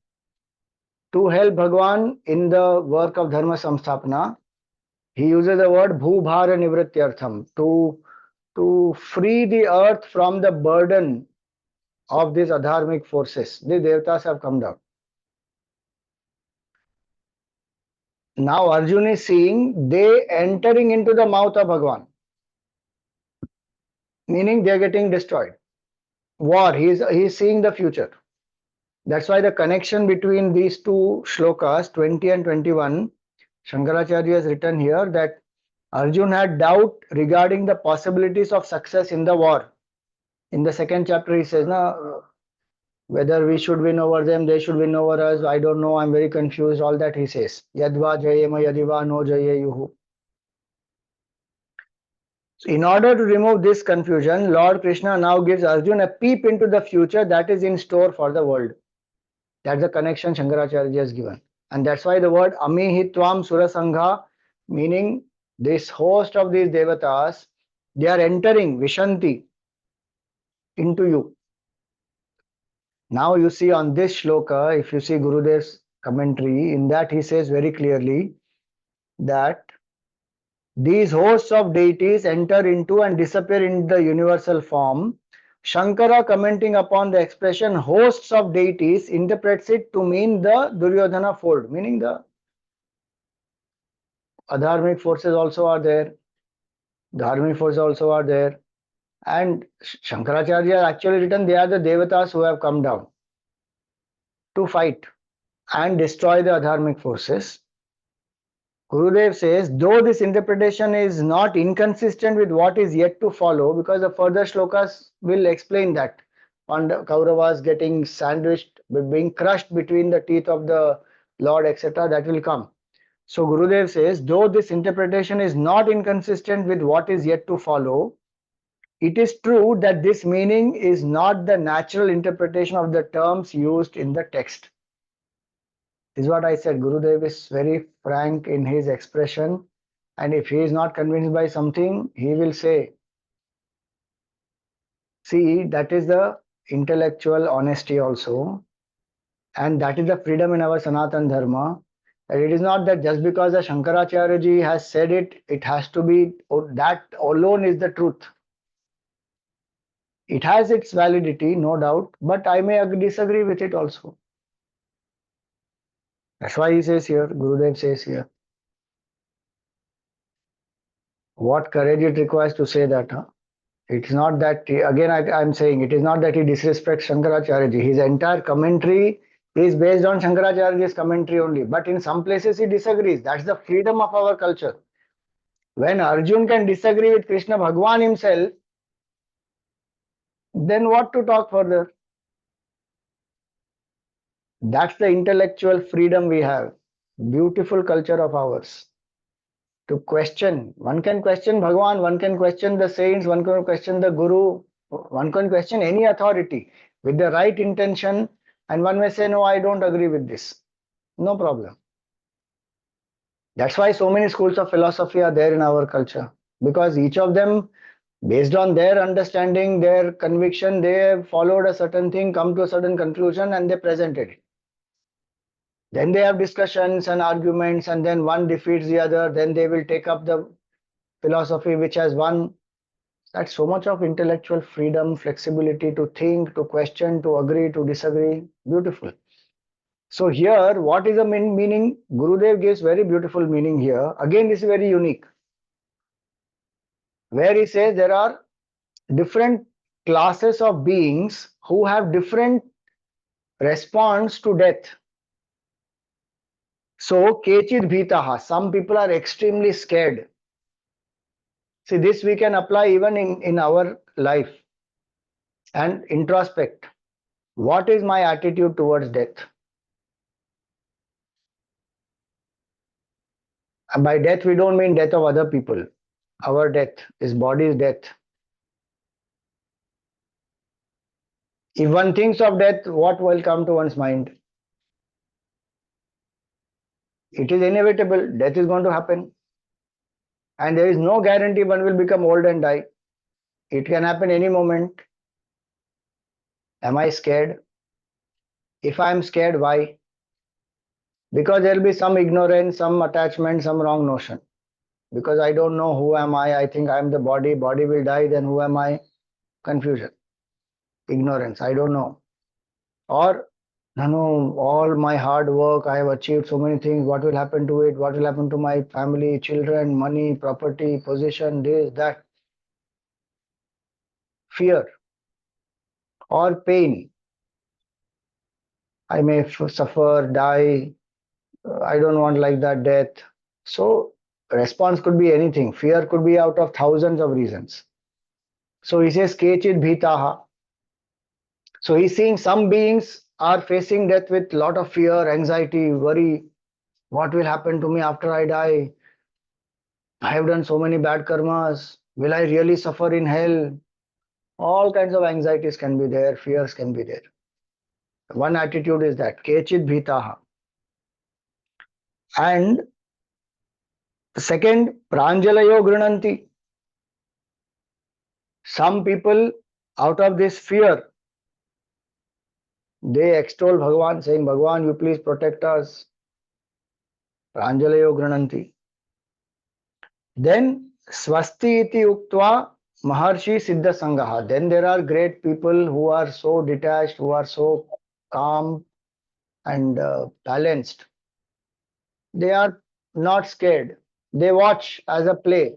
to help Bhagwan in the work of Dharma Samsthapana, he uses the word Bhubhara Nivrityartham to free the earth from the burden of these adharmic forces. The devatas have come down. Now Arjuna is seeing they entering into the mouth of Bhagwan, meaning they are getting destroyed. War, he is seeing the future. That's why the connection between these two shlokas, 20 and 21, Shankaracharya has written here that Arjuna had doubt regarding the possibilities of success in the war. In the second chapter, he says, whether we should win over them, they should win over us. I don't know. I'm very confused. All that he says. Yadva jayema yadiva no jayeyuhu. In order to remove this confusion, Lord Krishna now gives Arjuna a peep into the future that is in store for the world. That's the connection Shankaracharya has given. And that's why the word Amihitvam Surasangha, meaning this host of these devatas, they are entering Vishanti into you. Now you see on this shloka, if you see Gurudev's commentary, in that he says very clearly that these hosts of deities enter into and disappear in the universal form. Shankara, commenting upon the expression hosts of deities, interprets it to mean the Duryodhana fold, meaning the adharmic forces also are there, dharmic forces also are there. And Shankaracharya actually written they are the devatas who have come down to fight and destroy the adharmic forces. Gurudev says, though this interpretation is not inconsistent with what is yet to follow, because the further shlokas will explain that. On the Kauravas getting sandwiched, being crushed between the teeth of the Lord, etc., that will come. So Gurudev says, though this interpretation is not inconsistent with what is yet to follow, it is true that this meaning is not the natural interpretation of the terms used in the text. This is what I said. Gurudev is very frank in his expression, and if he is not convinced by something, he will say, see, that is the intellectual honesty also, and that is the freedom in our Sanatan Dharma. That it is not that just because the Shankaracharya ji has said it, it has to be, that alone is the truth. It has its validity, no doubt, but I may disagree with it also. That's why he says here, Gurudev says here. What courage it requires to say that, huh? It's not that, again I'm saying, it is not that he disrespects Shankaracharya ji. His entire commentary is based on Shankaracharya's commentary only. But in some places he disagrees. That's the freedom of our culture. When Arjun can disagree with Krishna Bhagwan himself, then what to talk further? That's the intellectual freedom we have. Beautiful culture of ours. To question. One can question Bhagwan, one can question the saints, one can question the Guru, one can question any authority with the right intention, and one may say, no, I don't agree with this. No problem. That's why so many schools of philosophy are there in our culture, because each of them, based on their understanding, their conviction, they have followed a certain thing, come to a certain conclusion, and they presented it. Then they have discussions and arguments, and then one defeats the other. Then they will take up the philosophy which has won. That's so much of intellectual freedom, flexibility to think, to question, to agree, to disagree. Beautiful. So here, what is the meaning? Gurudev gives very beautiful meaning here. Again, this is very unique. Where he says there are different classes of beings who have different response to death. So, kechid bhitaha, some people are extremely scared. See, this we can apply even in our life and introspect. What is my attitude towards death? And by death, we don't mean death of other people. Our death is body's death. If one thinks of death, what will come to one's mind? It is inevitable. Death is going to happen. And there is no guarantee one will become old and die. It can happen any moment. Am I scared? If I am scared, why? Because there will be some ignorance, some attachment, some wrong notion. Because I don't know who am I think I am the body, body will die, then who am I? Confusion, ignorance, I don't know. Or, no, all my hard work, I have achieved so many things, what will happen to it? What will happen to my family, children, money, property, position, this, that? Fear or pain. I may suffer, die, I don't want like that death. So, response could be anything. Fear could be out of thousands of reasons. So he says, Kechit bhitaha. So he's seeing some beings are facing death with lot of fear, anxiety, worry. What will happen to me after I die? I have done so many bad karmas. Will I really suffer in hell? All kinds of anxieties can be there, fears can be there. One attitude is that, Kechit bhitaha. And second, Pranjalayo grinanti. Some people, out of this fear, they extol Bhagavan, saying, Bhagavan, you please protect us. Pranjalayo grinanti. Then swasti iti uktva maharshi siddha sangaha. Then there are great people who are so detached, who are so calm and balanced. They are not scared. They watch as a play.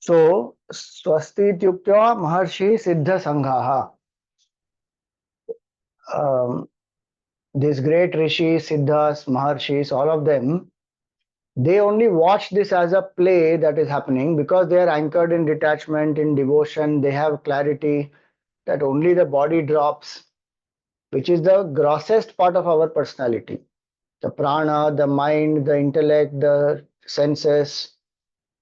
So swasti ityuktva maharshi siddha sangaha. Um, these great rishis, siddhas, maharshis, all of them, they only watch this as a play that is happening because they are anchored in detachment, in devotion. They have clarity that only the body drops, which is the grossest part of our personality. The prana, the mind, the intellect, the senses,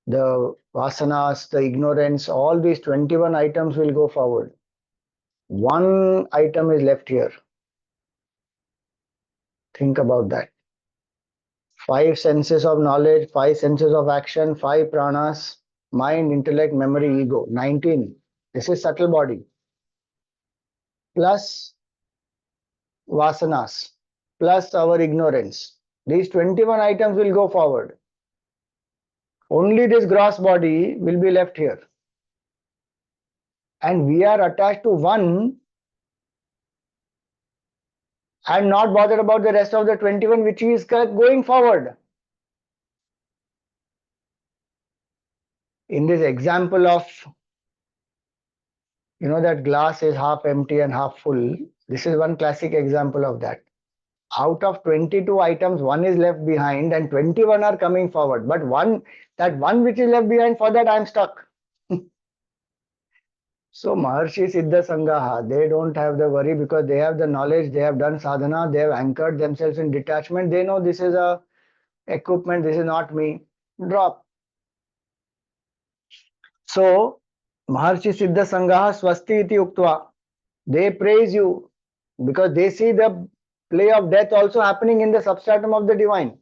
the vasanas, the ignorance, all these 21 items will go forward. One item is left here. Think about that. Five senses of knowledge, five senses of action, five pranas, mind, intellect, memory, ego. 19. This is subtle body. Plus vasanas, plus our ignorance. These 21 items will go forward. Only this gross body will be left here. And we are attached to one and not bothered about the rest of the 21 which is going forward. In this example of, that glass is half empty and half full, this is one classic example of that. Out of 22 items, one is left behind and 21 are coming forward. But that one which is left behind, for that I am stuck. So Maharshi Siddha Sangaha, they don't have the worry because they have the knowledge, they have done sadhana, they have anchored themselves in detachment. They know this is a equipment, this is not me. Drop. So Maharshi Siddha Sangaha Swasti iti uktva. They praise you because they see the play of death also happening in the substratum of the divine.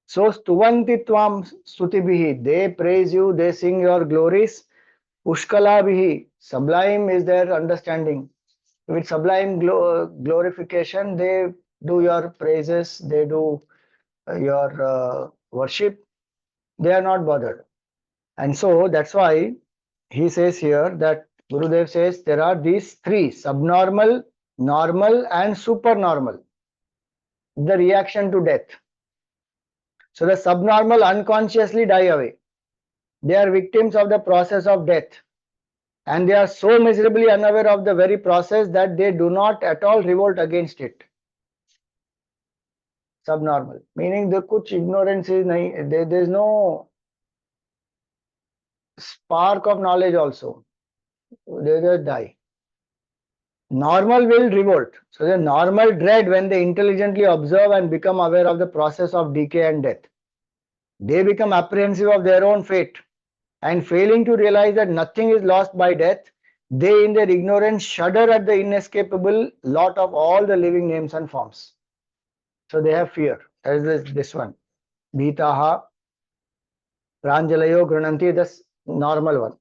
So stuvanti tvam stutibihi. They praise you, they sing your glories. Pushkalabihi. Sublime is their understanding. With sublime glorification, they do your praises, they do your worship. They are not bothered. And so that's why he says here that Gurudev says there are these three: subnormal, normal, and supernormal. The reaction to death. So the subnormal unconsciously die away. They are victims of the process of death. And they are so miserably unaware of the very process that they do not at all revolt against it. Subnormal. Meaning the kuch ignorance is nahi, there is no spark of knowledge also. They just die. Normal will revolt. So the normal dread when they intelligently observe and become aware of the process of decay and death. They become apprehensive of their own fate and failing to realize that nothing is lost by death, they in their ignorance shudder at the inescapable lot of all the living names and forms. So they have fear. That is this one. Bhitaha Pranjalayo Grunanti, the normal one.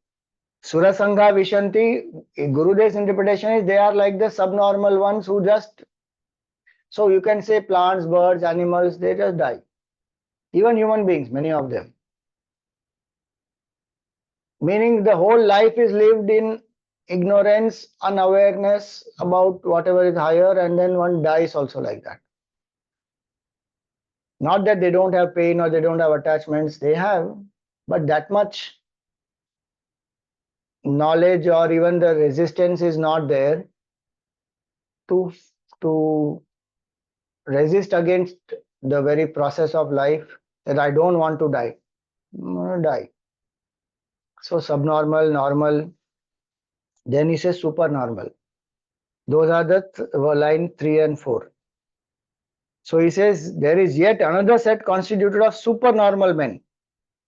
Surasangha Vishanti, Gurudev's interpretation is they are like the subnormal ones who just, so you can say plants, birds, animals, they just die. Even human beings, many of them. Meaning the whole life is lived in ignorance, unawareness about whatever is higher, and then one dies also like that. Not that they don't have pain or they don't have attachments, they have, but that much knowledge or even the resistance is not there to to resist against the very process of life, that I don't want to die. Die. So subnormal, normal, then he says supernormal. Those are the line 3 and 4. So he says there is yet another set constituted of supernormal men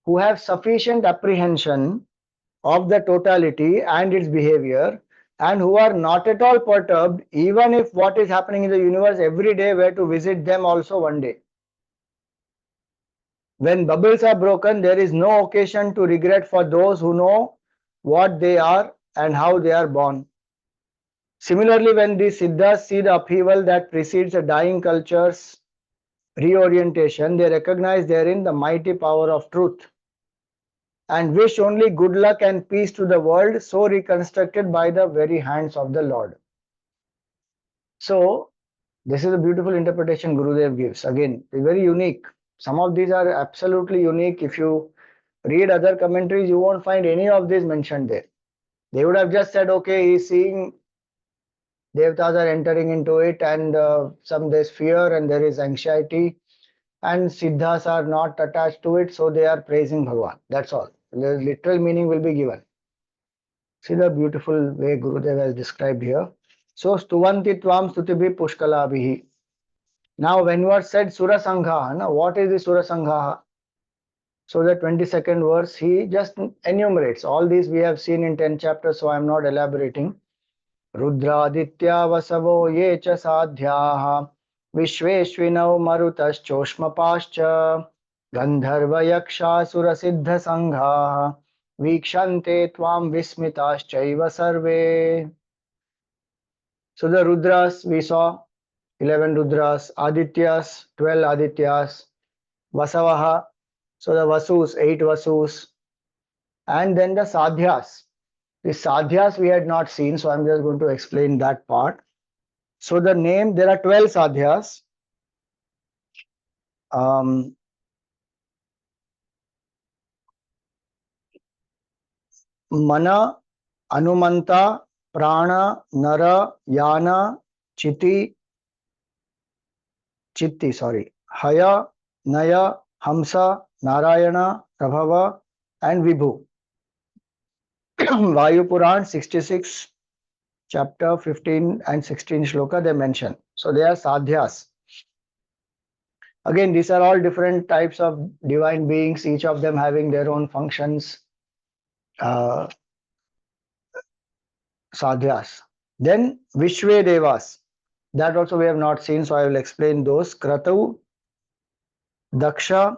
who have sufficient apprehension of the totality and its behavior, and who are not at all perturbed even if what is happening in the universe every day were to visit them also one day. When bubbles are broken, there is no occasion to regret for those who know what they are and how they are born. Similarly, when the Siddhas see the upheaval that precedes a dying culture's reorientation, they recognize therein the mighty power of truth and wish only good luck and peace to the world so reconstructed by the very hands of the Lord. So, this is a beautiful interpretation Gurudev gives. Again, very unique. Some of these are absolutely unique. If you read other commentaries, you won't find any of these mentioned there. They would have just said, okay, he's seeing Devtas are entering into it, and there's fear and there is anxiety, and Siddhas are not attached to it, so they are praising Bhagavan. That's all. The literal meaning will be given. See the beautiful way Gurudev has described here. So stuvanti tvam stutibhi pushkalabhihi. Now when you are said Sura Sangha, now what is the Sura Sangha? So the 22nd verse, he just enumerates. All these we have seen in 10 chapters, so I am not elaborating. Rudraditya vasavo ye cha sadhyaha Vishveshvinau marutaschosmapascha Gandharva yaksha surasiddha sangha Vikshante tvam vismitaschaiva sarve. So the Rudras we saw 11 Rudras, Adityas 12 Adityas, Vasavaha, so the Vasus 8 Vasus, and then the Sadhyas. The Sadhyas we had not seen, so I'm just going to explain that part. So the name, there are 12 Sadhyas. Mana, Anumanta, Prana, Nara, Yana, Chiti, Chitti, sorry. Haya, Naya, Hamsa, Narayana, Prabhava, and Vibhu. Vayu Puran 66, chapter 15 and 16 shloka they mention. So they are sadhyas. Again, these are all different types of divine beings, each of them having their own functions, uh, sadhyas. Then Vishwe Devas. That also we have not seen, so I will explain those. Kratu, Daksha,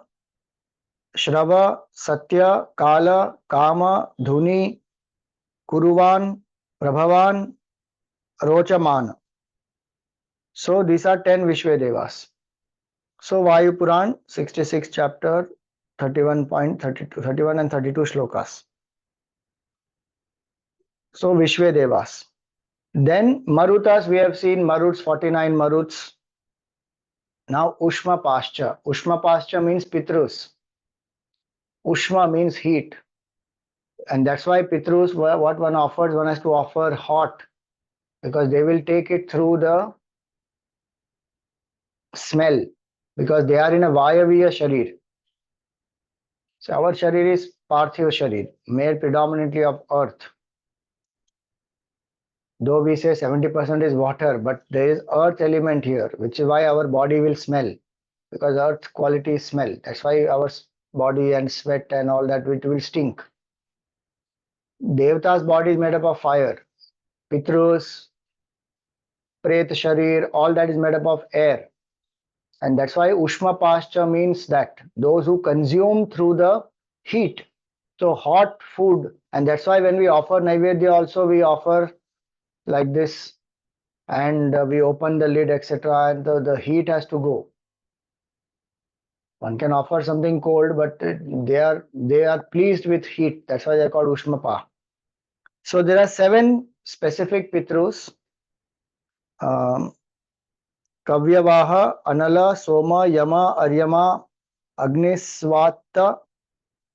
Shrava, Satya, Kala, Kama, Dhuni, Kuruvan, Prabhavan, Rochaman. So these are 10 Vishwe Devas. So Vayu Puran 66 chapter 31.32, 31 and 32 shlokas. So Vishwe Devas. Then Marutas, we have seen Maruts, 49 Maruts. Now Ushma Pascha. Ushma Pascha means Pitrus. Ushma means heat. And that's why Pitrus, what one offers, one has to offer hot because they will take it through the smell because they are in a Vayaviya Sharir. So our Sharir is Parthiv Sharir, made predominantly of earth. Though we say 70% is water, but there is earth element here, which is why our body will smell because earth quality is smell. That's why our body and sweat and all that it will stink. Devata's body is made up of fire. Pitrus, Pret Sharir, all that is made up of air. And that's why Ushma Pascha means that those who consume through the heat. So hot food. And that's why when we offer Naivedya also we offer like this and we open the lid etc. and the heat has to go. One can offer something cold but they are pleased with heat. That's why they're called Ushmapa. So there are 7 specific Pitrus. Um, Kavyavaha, Anala, Soma, Yama, Aryama, Agniswata,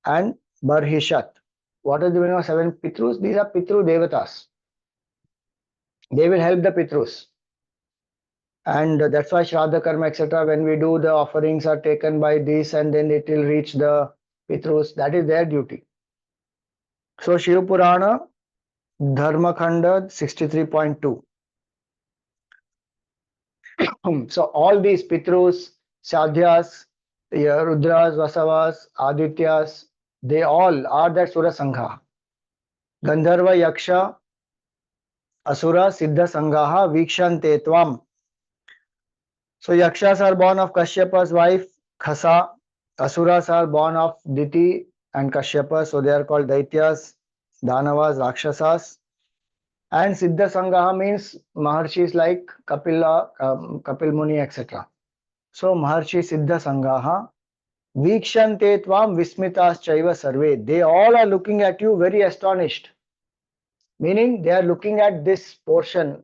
and Barhishat. What is the meaning of 7 Pitrus? These are Pitru Devatas. They will help the Pitrus. And that's why Shraddha Karma, etc. When we do, the offerings are taken by this and then it will reach the Pitrus. That is their duty. So Shiv Purana, Dharma Khanda 63.2. So all these Pitrus, Sadhyas, Rudras, Vasavas, Adityas, they all are that Sura Sangha. Gandharva, Yaksha, Asura, Siddha Sangaha, Vikshante Tvam. So Yakshas are born of Kashyapa's wife, Khasa. Asuras are born of Diti and Kashyapa, so they are called Daityas, Danavas, Rakshasas. And Siddha Sangaha means Maharshis like Kapila, Kapil Muni, etc. So Maharshi Siddha Sangaha, Vikshante Tvam Vismitas Chaiva Sarve. They all are looking at you very astonished. Meaning they are looking at this portion,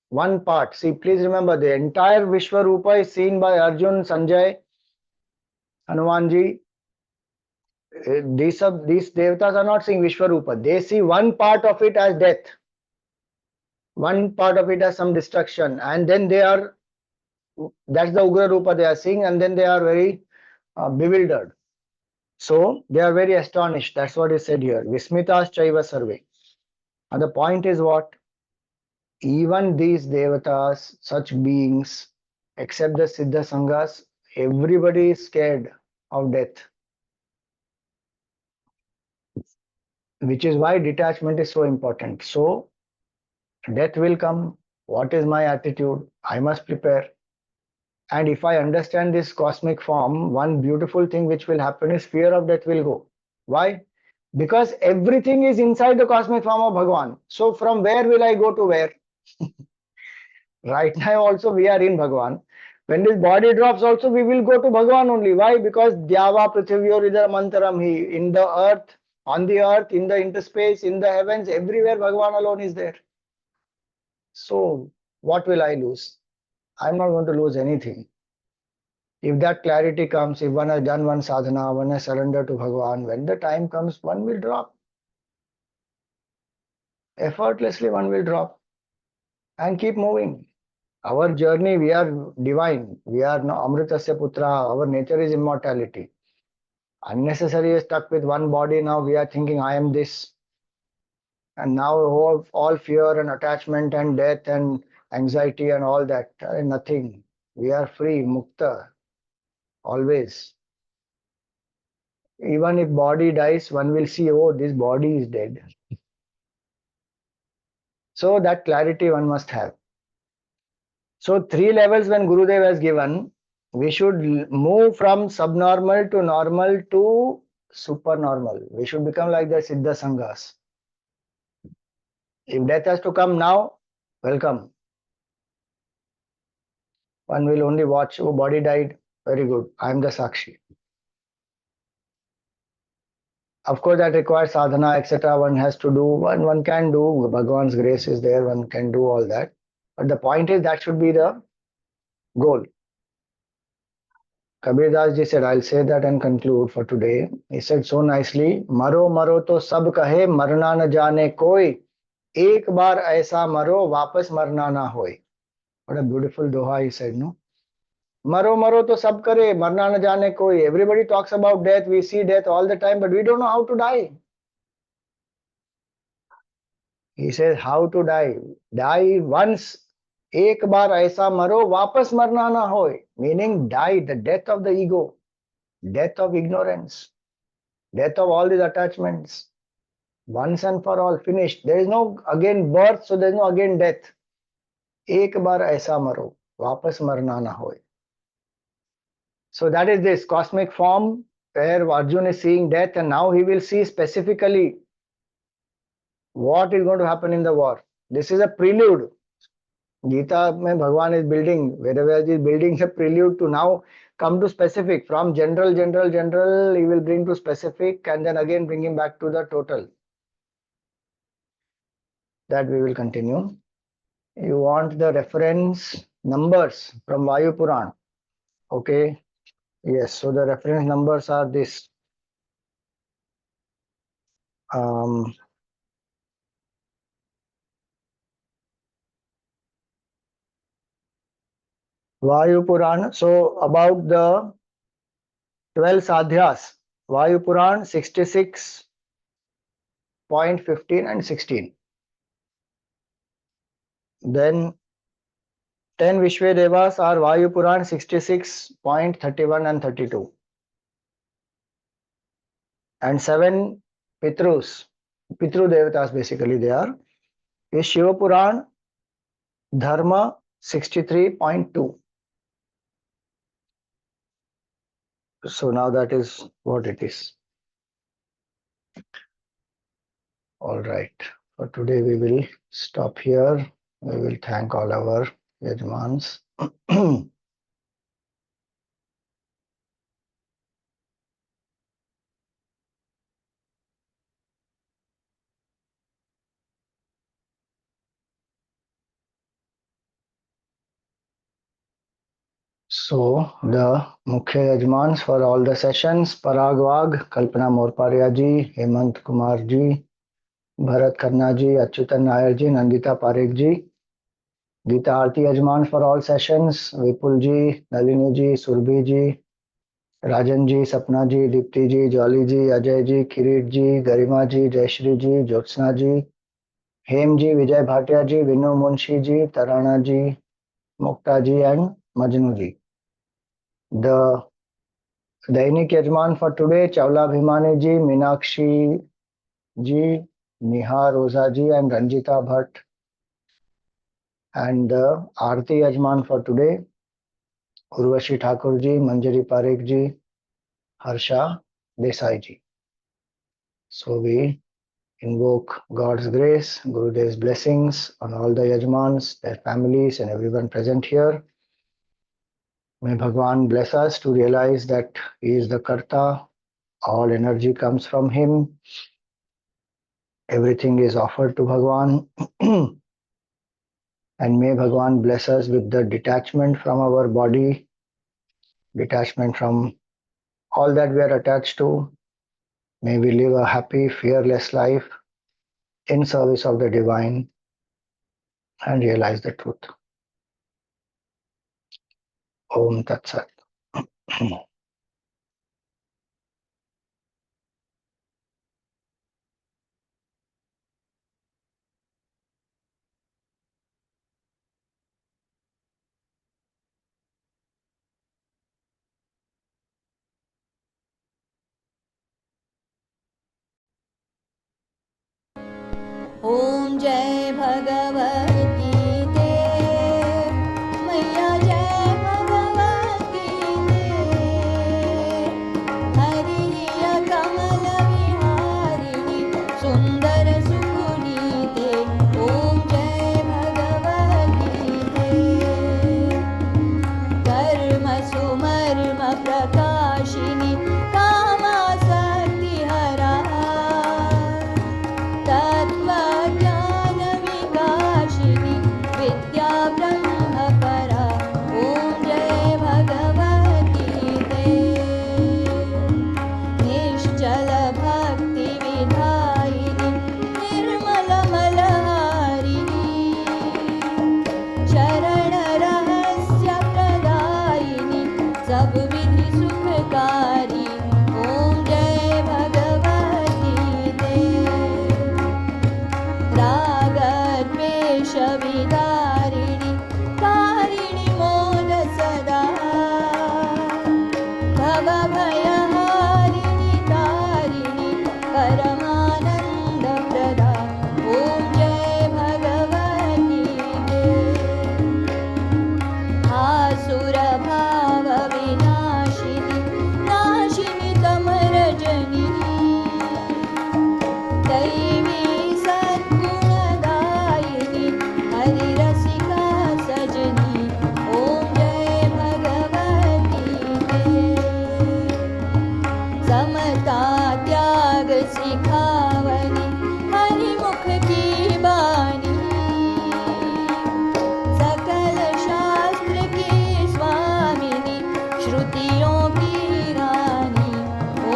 one part. See, please remember the entire Vishwarupa is seen by Arjun, Sanjay, Hanumanji. These devatas are not seeing Vishwarupa. They see one part of it as death, one part of it as some destruction, and then they are, that's the Ugra Rupa they are seeing, and then they are very bewildered. So they are very astonished. That's what is said here. Vismitas Chaiva Sarve. And the point is what? Even these devatas, such beings, except the Siddha Sanghas, everybody is scared of death. Which is why detachment is so important. So death will come. What is my attitude? I must prepare. And if I understand this cosmic form, one beautiful thing which will happen is fear of death will go. Why? Because everything is inside the cosmic form of Bhagwan. So from where will I go to where? Right now also we are in Bhagwan. When this body drops also we will go to Bhagwan only. Why? Because Dyava Prithivyoridhar Mantaram Hi. In the earth, on the earth, in the interspace, in the heavens, everywhere Bhagwan alone is there. So what will I lose? I'm not going to lose anything. If that clarity comes, if one has done one sadhana, one has surrendered to Bhagwan, when the time comes, one will drop. Effortlessly one will drop and keep moving. Our journey, we are divine. We are no Amritasya Putra. Our nature is immortality. Unnecessarily stuck with one body. Now we are thinking, I am this. And now all fear and attachment and death and anxiety and all that, nothing. We are free, mukta, always. Even if body dies, one will see, oh, this body is dead. So that clarity one must have. So three levels when Gurudev has given, we should move from subnormal to normal to supernormal. We should become like the Siddha Sanghas. If death has to come now, welcome. One will only watch, oh, body died, very good, I am the Sakshi. Of course, that requires sadhana, etc. One has to do, one can do, Bhagwan's grace is there, one can do all that. But the point is that should be the goal. Kabir Das ji said, I'll say that and conclude for today. He said so nicely, Maro maro to sab kahe, marna na jane koi. Ek baar aisa maro, वापस मरना ना होए. What a beautiful doha he said, no? Maro maro to sab kare, marna na jane koi. Everybody talks about death, we see death all the time, but we don't know how to die. He says how to die. Die once. एक बार ऐसा मरो वापस मरना ना होए. Meaning die, the death of the ego, death of ignorance, death of all these attachments. Once and for all, finished. There is no again birth, so there is no again death. एक बार ऐसा मरो वापस मरना ना होए. So that is this cosmic form where Arjun is seeing death, and now he will see specifically what is going to happen in the war. This is a prelude. Gita mein Bhagwan is building, Vedavyas is building a prelude to now come to specific. From general, he will bring to specific and then again bring him back to the total. That we will continue. You want the reference numbers from Vayu Puran. Okay. Yes. So the reference numbers are this. Vayu Puran. So about the 12 sadhyas, Vayu Puran 66.15 and 16. Then 10 Vishvedevas are Vayu Puran 66.31 and 32. And 7 Pitrus, Pitru Devatas basically they are, is Shiva Puran Dharma 63.2. So now that is what it is. All right. For today we will stop here. We will thank all our Yajmans. So the Mukhya Yajmans for all the sessions, Parag Wagh, Kalpana Morparia ji, Hemant Kumar ji, Bharat Khanna ji, Achyutan Nair ji, Nandita Parekh ji, Gita Aarti Yajman for all sessions, Vipul ji, Nalini ji, Surbhi ji, Rajan ji, Sapna ji, Dipti ji, Jolly ji, Ajay ji, Kirit ji, Garima ji, Jayashri ji, Jyotsna ji, Hem ji, Vijay Bhatia ji, Vinu Munshi ji, Tarana ji, Mukta ji and Majnu ji. The Dainik Yajman for today, Chawla Bhimani ji, Meenakshi ji, Nihar Oza ji and Ranjita Bhatt. And the Aarti Yajman for today, Urvashi Thakur ji, Manjari Parekh ji, Harsha Desai ji. So we invoke God's grace, Gurudev's blessings on all the Yajmans, their families and everyone present here. May Bhagwan bless us to realize that He is the Karta, all energy comes from Him, everything is offered to Bhagwan. And may Bhagwan bless us with the detachment from our body, detachment from all that we are attached to. May we live a happy, fearless life in service of the divine and realize the truth. Om Tat Sat. ॐ जय भगवद्गीते मैया जय भगवद्गीते हरिः कमलविहारिणि सुन्दर सुपुनीते ॐ जय भगवद्गीते कर्म सुमर्म प्रकाशिनि कामासक्तिहरा तत्त्वज्ञानविकाशिनि विद्या ब्रह्मपरा ॐ जय भगवद्गीते निश्चलभक्तिविधायिनि निर्मलमलहारिणि शरणरहस्यप्रदायिनि सबविधि सुखकारी ॐ जय भगवद्गीते रागद्वेषविदारिणि कारिणि मोद सदा भवभयहारिणि तारिणि परमानन्दप्रदा ॐ जय भगवद्गीते आसुरभावविनाशिनि नाशिनि तमरजनि दैवी सद्गुणदायिनि हरिरसिका सजनी ॐ जय भगवद्गीते समता त्याग सिखावनी हरिमुख की बानी सकल शास्त्र की स्वामिनी श्रुतियों की रानी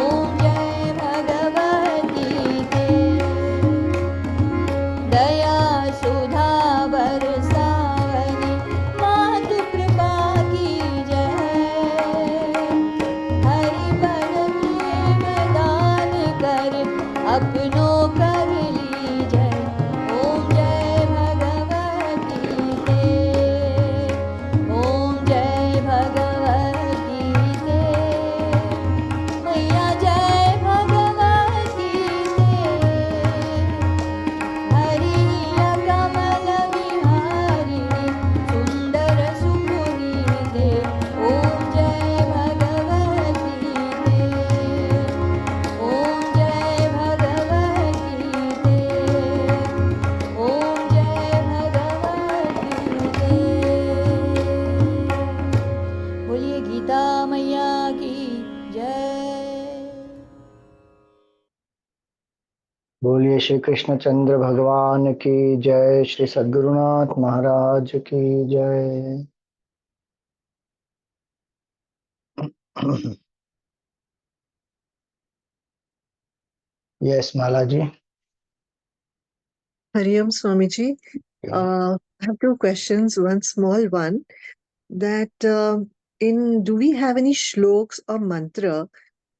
ॐ जय भगवद्गीते दया सुधा बरसावनी मातु कृपा की जय हरि बल प्रेम दान कर अपनों कर लीजय ॐ जय भगवद्गीते ॐ जय भगवद्गीते मैया जय भगवद्गीते हरिः कमलविहारिणि सुन्दर सुपुनीते ॐ जय भगवद्गीते ॐ जय भगवद्गीते ॐ जय भगवद्गीते बोलिए गीता मैया की जय बोलिए श्री कृष्ण चंद्र भगवान की जय, श्री सद्गुरुनाथ महाराज की जय. Yes, Malaji. Hariam Swamiji, Yeah. I have two questions. One small one that do we have any shloks or mantra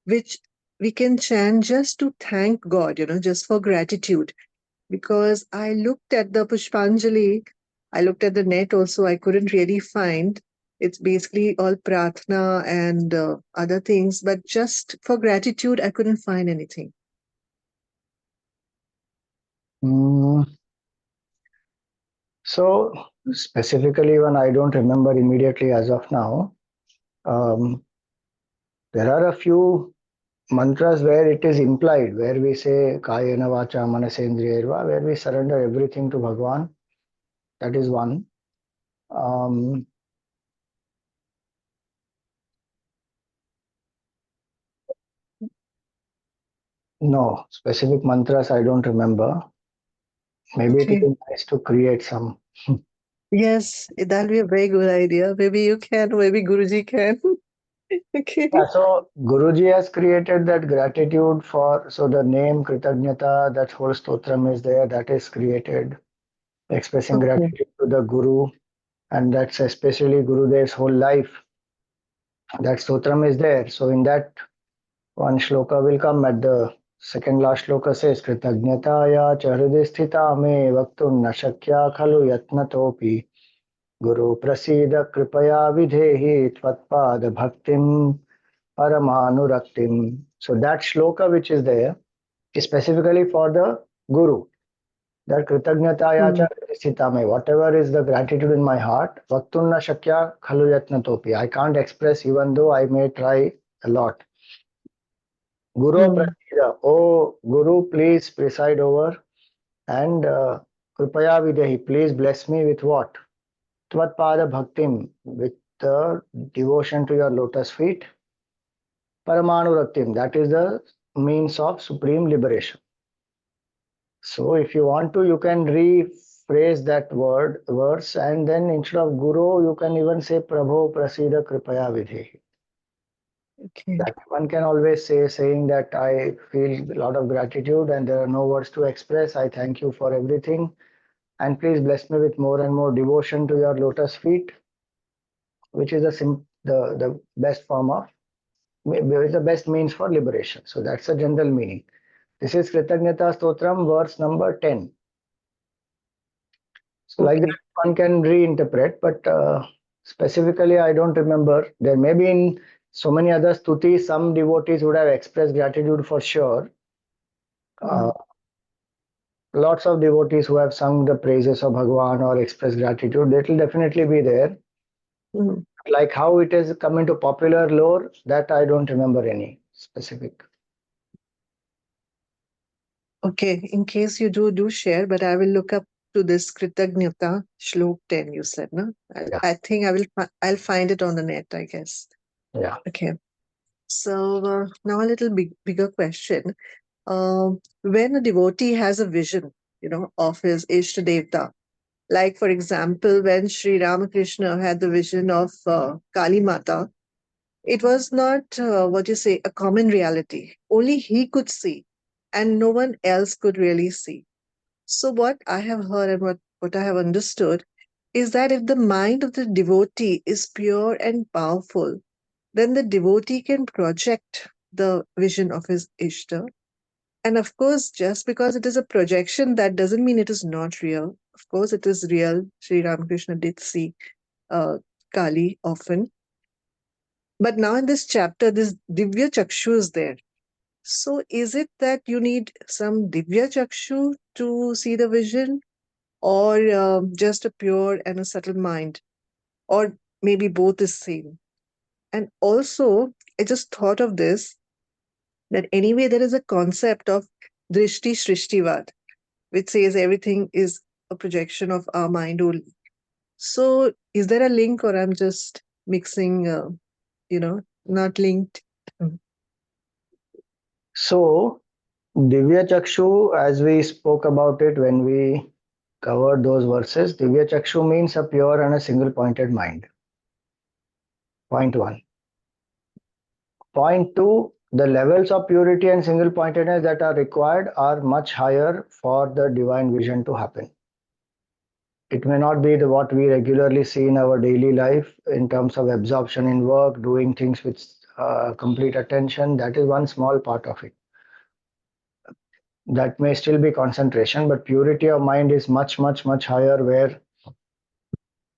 which we can chant just to thank God, just for gratitude? Because I looked at the Pushpanjali, I looked at the net also, I couldn't really find. It's basically all pratna and other things, but just for gratitude, I couldn't find anything. Mm, so specifically, when I don't remember immediately as of now, there are a few mantras where it is implied, where we say Kayena Vacha Manasendriyarva, where we surrender everything to Bhagwan. That is one. Um, no, specific mantras I don't remember. Maybe it Okay. is nice to create some. Yes, that'll be a very good idea. Maybe you can, maybe Guruji can. Okay. Yeah, so Guruji has created that gratitude for, so the name Kritagnyata, that whole stotram is there, that is created, expressing Okay. gratitude to the Guru, and that's especially Gurudev's whole life. That stotram is there. So in that one shloka will come at the second last shloka says Kritagnyataya cha hridaya sthita me vaktum na shakya khalu yatnatopi Guru prasida kripaya videhi tvatpada bhaktim paramanuraktim. So that shloka which is there is specifically for the Guru. That Kritagnyataya cha Mm, sthitame, whatever is the gratitude in my heart, Vaktunna Shakya Khalu Yatnatopi. I can't express even though I may try a lot. Guru mm. Prasida, oh Guru, please preside over and Kripaya Videhi, please bless me with what? Tvat Pada Bhaktim, with the devotion to your lotus feet. Paramanuraptim, that is the means of supreme liberation. So if you want to, you can rephrase that verse, and then instead of Guru, you can even say Prabho Prasida Kripaya Vidhi. Okay. That one can always say, saying that I feel a lot of gratitude and there are no words to express. I thank you for everything. And please bless me with more and more devotion to your lotus feet, which is the best form of, is the best means for liberation. So that's a general meaning. This is Kritagnyata Stotram, verse number 10. So like that, Okay. one can reinterpret, but specifically, I don't remember. There may be in so many other stutis, some devotees would have expressed gratitude for sure. Uh, Mm, Lots of devotees who have sung the praises of Bhagwan or expressed gratitude, that will definitely be there. mm. Like how it has come into popular lore, that I don't remember any specific. Okay. In case you do share, but I will look up to this Kritagnyata Shlok 10 you said, no? Yeah, I think I'll find it on the net, I guess. yeah. Okay. So now a little bigger question. When a devotee has a vision, of his Ishta Devta, like for example, when Sri Ramakrishna had the vision of Kali Mata, it was not what you say a common reality. Only he could see, and no one else could really see. So what I have heard and what I have understood is that if the mind of the devotee is pure and powerful, then the devotee can project the vision of his Ishta. And of course, just because it is a projection, that doesn't mean it is not real. Of course, it is real. Sri Ramakrishna did see uh, Kali often. But now in this chapter, this Divya Chakshu is there. So is it that you need some Divya Chakshu to see the vision, or just a pure and a subtle mind, or maybe both is same? And also, I just thought of this that anyway there is a concept of Drishti Shrishtivad, which says everything is a projection of our mind only. So is there a link, or I'm just mixing, not linked? Mm. So Divya Chakshu, as we spoke about it when we covered those verses, Divya Chakshu means a pure and a single pointed mind. Point one. Point two, the levels of purity and single pointedness that are required are much higher for the divine vision to happen. It may not be what we regularly see in our daily life in terms of absorption in work, doing things with complete attention. That is one small part of it. That may still be concentration, but purity of mind is much, much, much higher where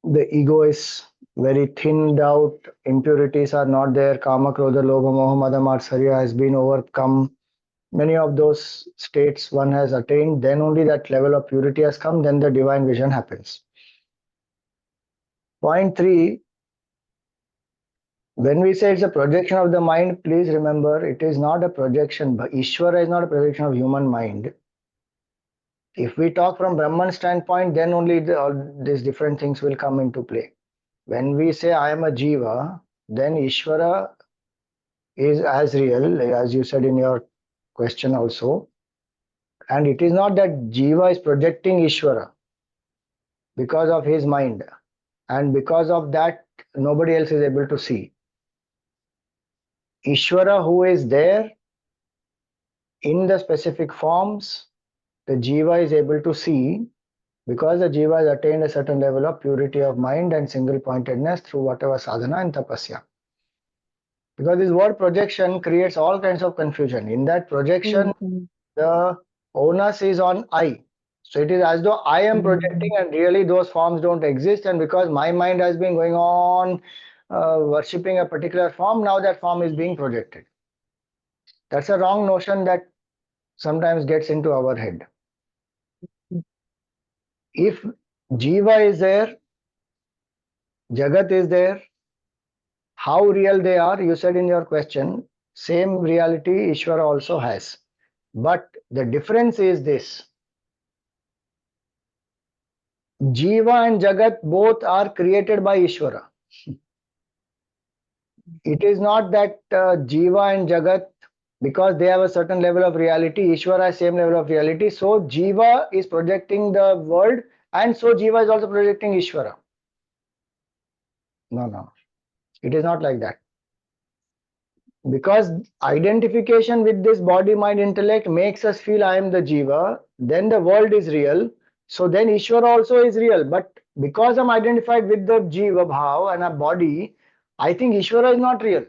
the ego is very thinned out, impurities are not there, kama, krodha, lobha, moha, mada, matsarya has been overcome. Many of those states one has attained, then only that level of purity has come, then the divine vision happens. Point three, when we say it's a projection of the mind, please remember it is not a projection. But Ishvara is not a projection of human mind. If we talk from Brahman standpoint, then only all these different things will come into play. When we say I am a jiva, then Ishvara is as real, as you said in your question also. And it is not that jiva is projecting Ishvara because of his mind. And because of that, nobody else is able to see. Ishvara, who is there in the specific forms, the jiva is able to see because the jiva has attained a certain level of purity of mind and single pointedness through whatever sadhana and tapasya. Because this word projection creates all kinds of confusion. In that projection, Mm-hmm. the onus is on I. So it is as though I am projecting and really those forms don't exist. And because my mind has been going on worshipping a particular form, now that form is being projected. That's a wrong notion that sometimes gets into our head. If Jiva is there, Jagat is there, how real they are, you said in your question, same reality Ishvara also has. But the difference is this: Jiva and Jagat both are created by Ishvara. It is not that Jiva and Jagat, because they have a certain level of reality, Ishvara has same level of reality. So Jiva is projecting the world, and so Jiva is also projecting Ishvara. No, no, it is not like that. Because identification with this body, mind, intellect makes us feel I am the Jiva, then the world is real. So then Ishvara also is real. But because I'm identified with the Jiva Bhav and a body, I think Ishvara is not real.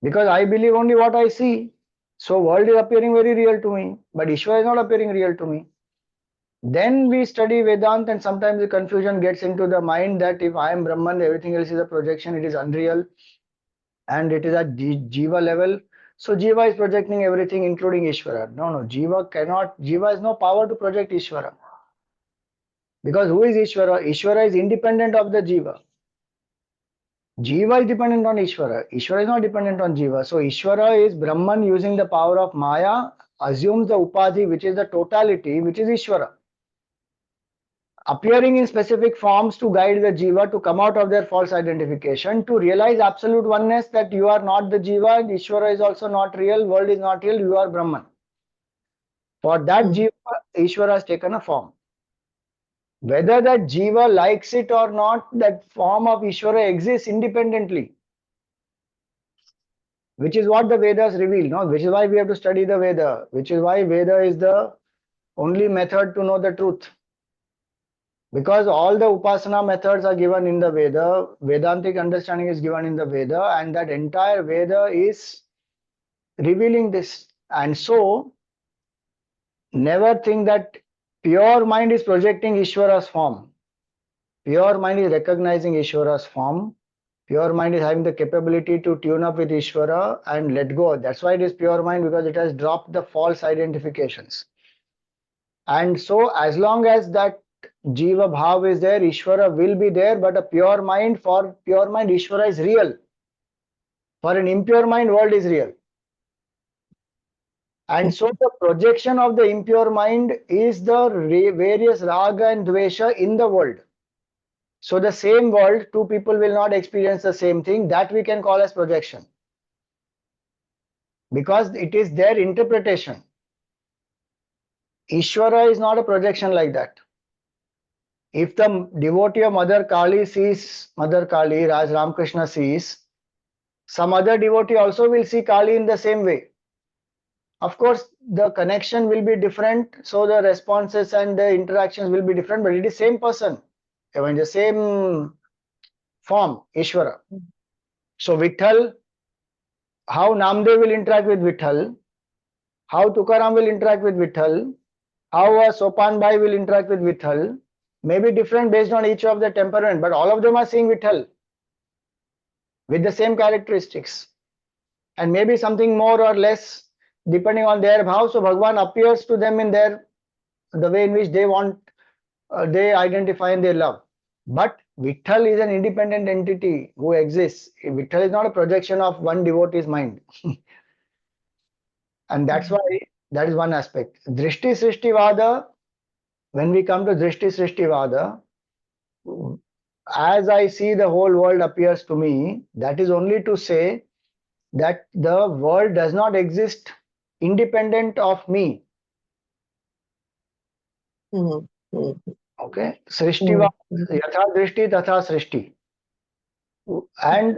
Because I believe only what I see. So world is appearing very real to me, but Ishvara is not appearing real to me. Then we study Vedanta, and sometimes the confusion gets into the mind that if I am Brahman, everything else is a projection, it is unreal, and it is at Jiva level. So Jiva is projecting everything, including Ishvara. No, no, Jiva cannot, Jiva has no power to project Ishvara. Because who is Ishvara? Ishvara is independent of the Jiva. Jiva is dependent on Ishvara. Ishvara is not dependent on Jiva. So Ishvara is Brahman using the power of Maya, assumes the Upadhi, which is the totality, which is Ishvara, appearing in specific forms to guide the Jiva to come out of their false identification, to realize absolute oneness, that you are not the Jiva, Ishvara is also not real, world is not real, you are Brahman. For that Mm-hmm. Jiva, Ishvara has taken a form. Whether that Jiva likes it or not, that form of Ishvara exists independently, which is what the Vedas reveal, no? Which is why we have to study the Veda, which is why Veda is the only method to know the truth. Because all the Upasana methods are given in the Veda, Vedantic understanding is given in the Veda, and that entire Veda is revealing this. And so, never think that pure mind is projecting Ishvara's form. Pure mind is recognizing Ishvara's form. Pure mind is having the capability to tune up with Ishvara and let go. That's why it is pure mind, because it has dropped the false identifications. And so, as long as that Jiva Bhav is there, Ishvara will be there, but a pure mind, for pure mind, Ishvara is real. For an impure mind, world is real. And so the projection of the impure mind is the various raga and dvesha in the world. So the same world, two people will not experience the same thing. That we can call as projection, because it is their interpretation. Ishvara is not a projection like that. If the devotee of Mother Kali sees Mother Kali, Raj Ramakrishna sees, some other devotee also will see Kali in the same way. Of course, the connection will be different, so the responses and the interactions will be different, but it is same person, I mean the same form, Ishvara. So Vitthal, how Namdev will interact with Vitthal, how Tukaram will interact with Vitthal, how a Sopan Bhai will interact with Vitthal, may be different based on each of the temperament, but all of them are seeing Vitthal with the same characteristics, and maybe something more or less depending on their bhav. So Bhagwan appears to them in their the way in which they want, they identify and they love. But Vitthal is an independent entity who exists. Vitthal is not a projection of one devotee's mind. And that's why that is one aspect. Drishti Srishti Vada, when we come to Drishti Srishti Vada, as I see the whole world appears to me, that is only to say that the world does not exist independent of me. Mm-hmm. Mm-hmm. Okay, Srishti Yatha Drishti Tatha Srishti. And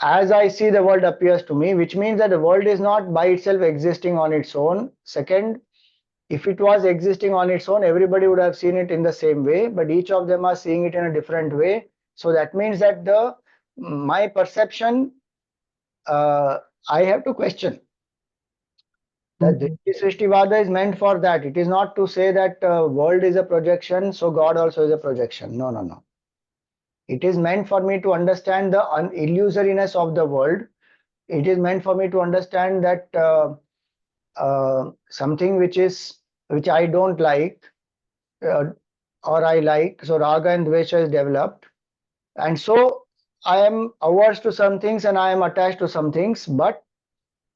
as I see the world appears to me, which means that the world is not by itself existing on its own. Second, if it was existing on its own, everybody would have seen it in the same way, but each of them are seeing it in a different way. So that means that the my perception I have to question that Mhm. Drishti Srishtivada is meant for that. It is not to say that world is a projection, so God also is a projection. No, no, no. It is meant for me to understand the illusoriness of the world. It is meant for me to understand that something which I don't like uh, or I like. So raga and dvesha is developed, and so I am averse to some things and I am attached to some things. But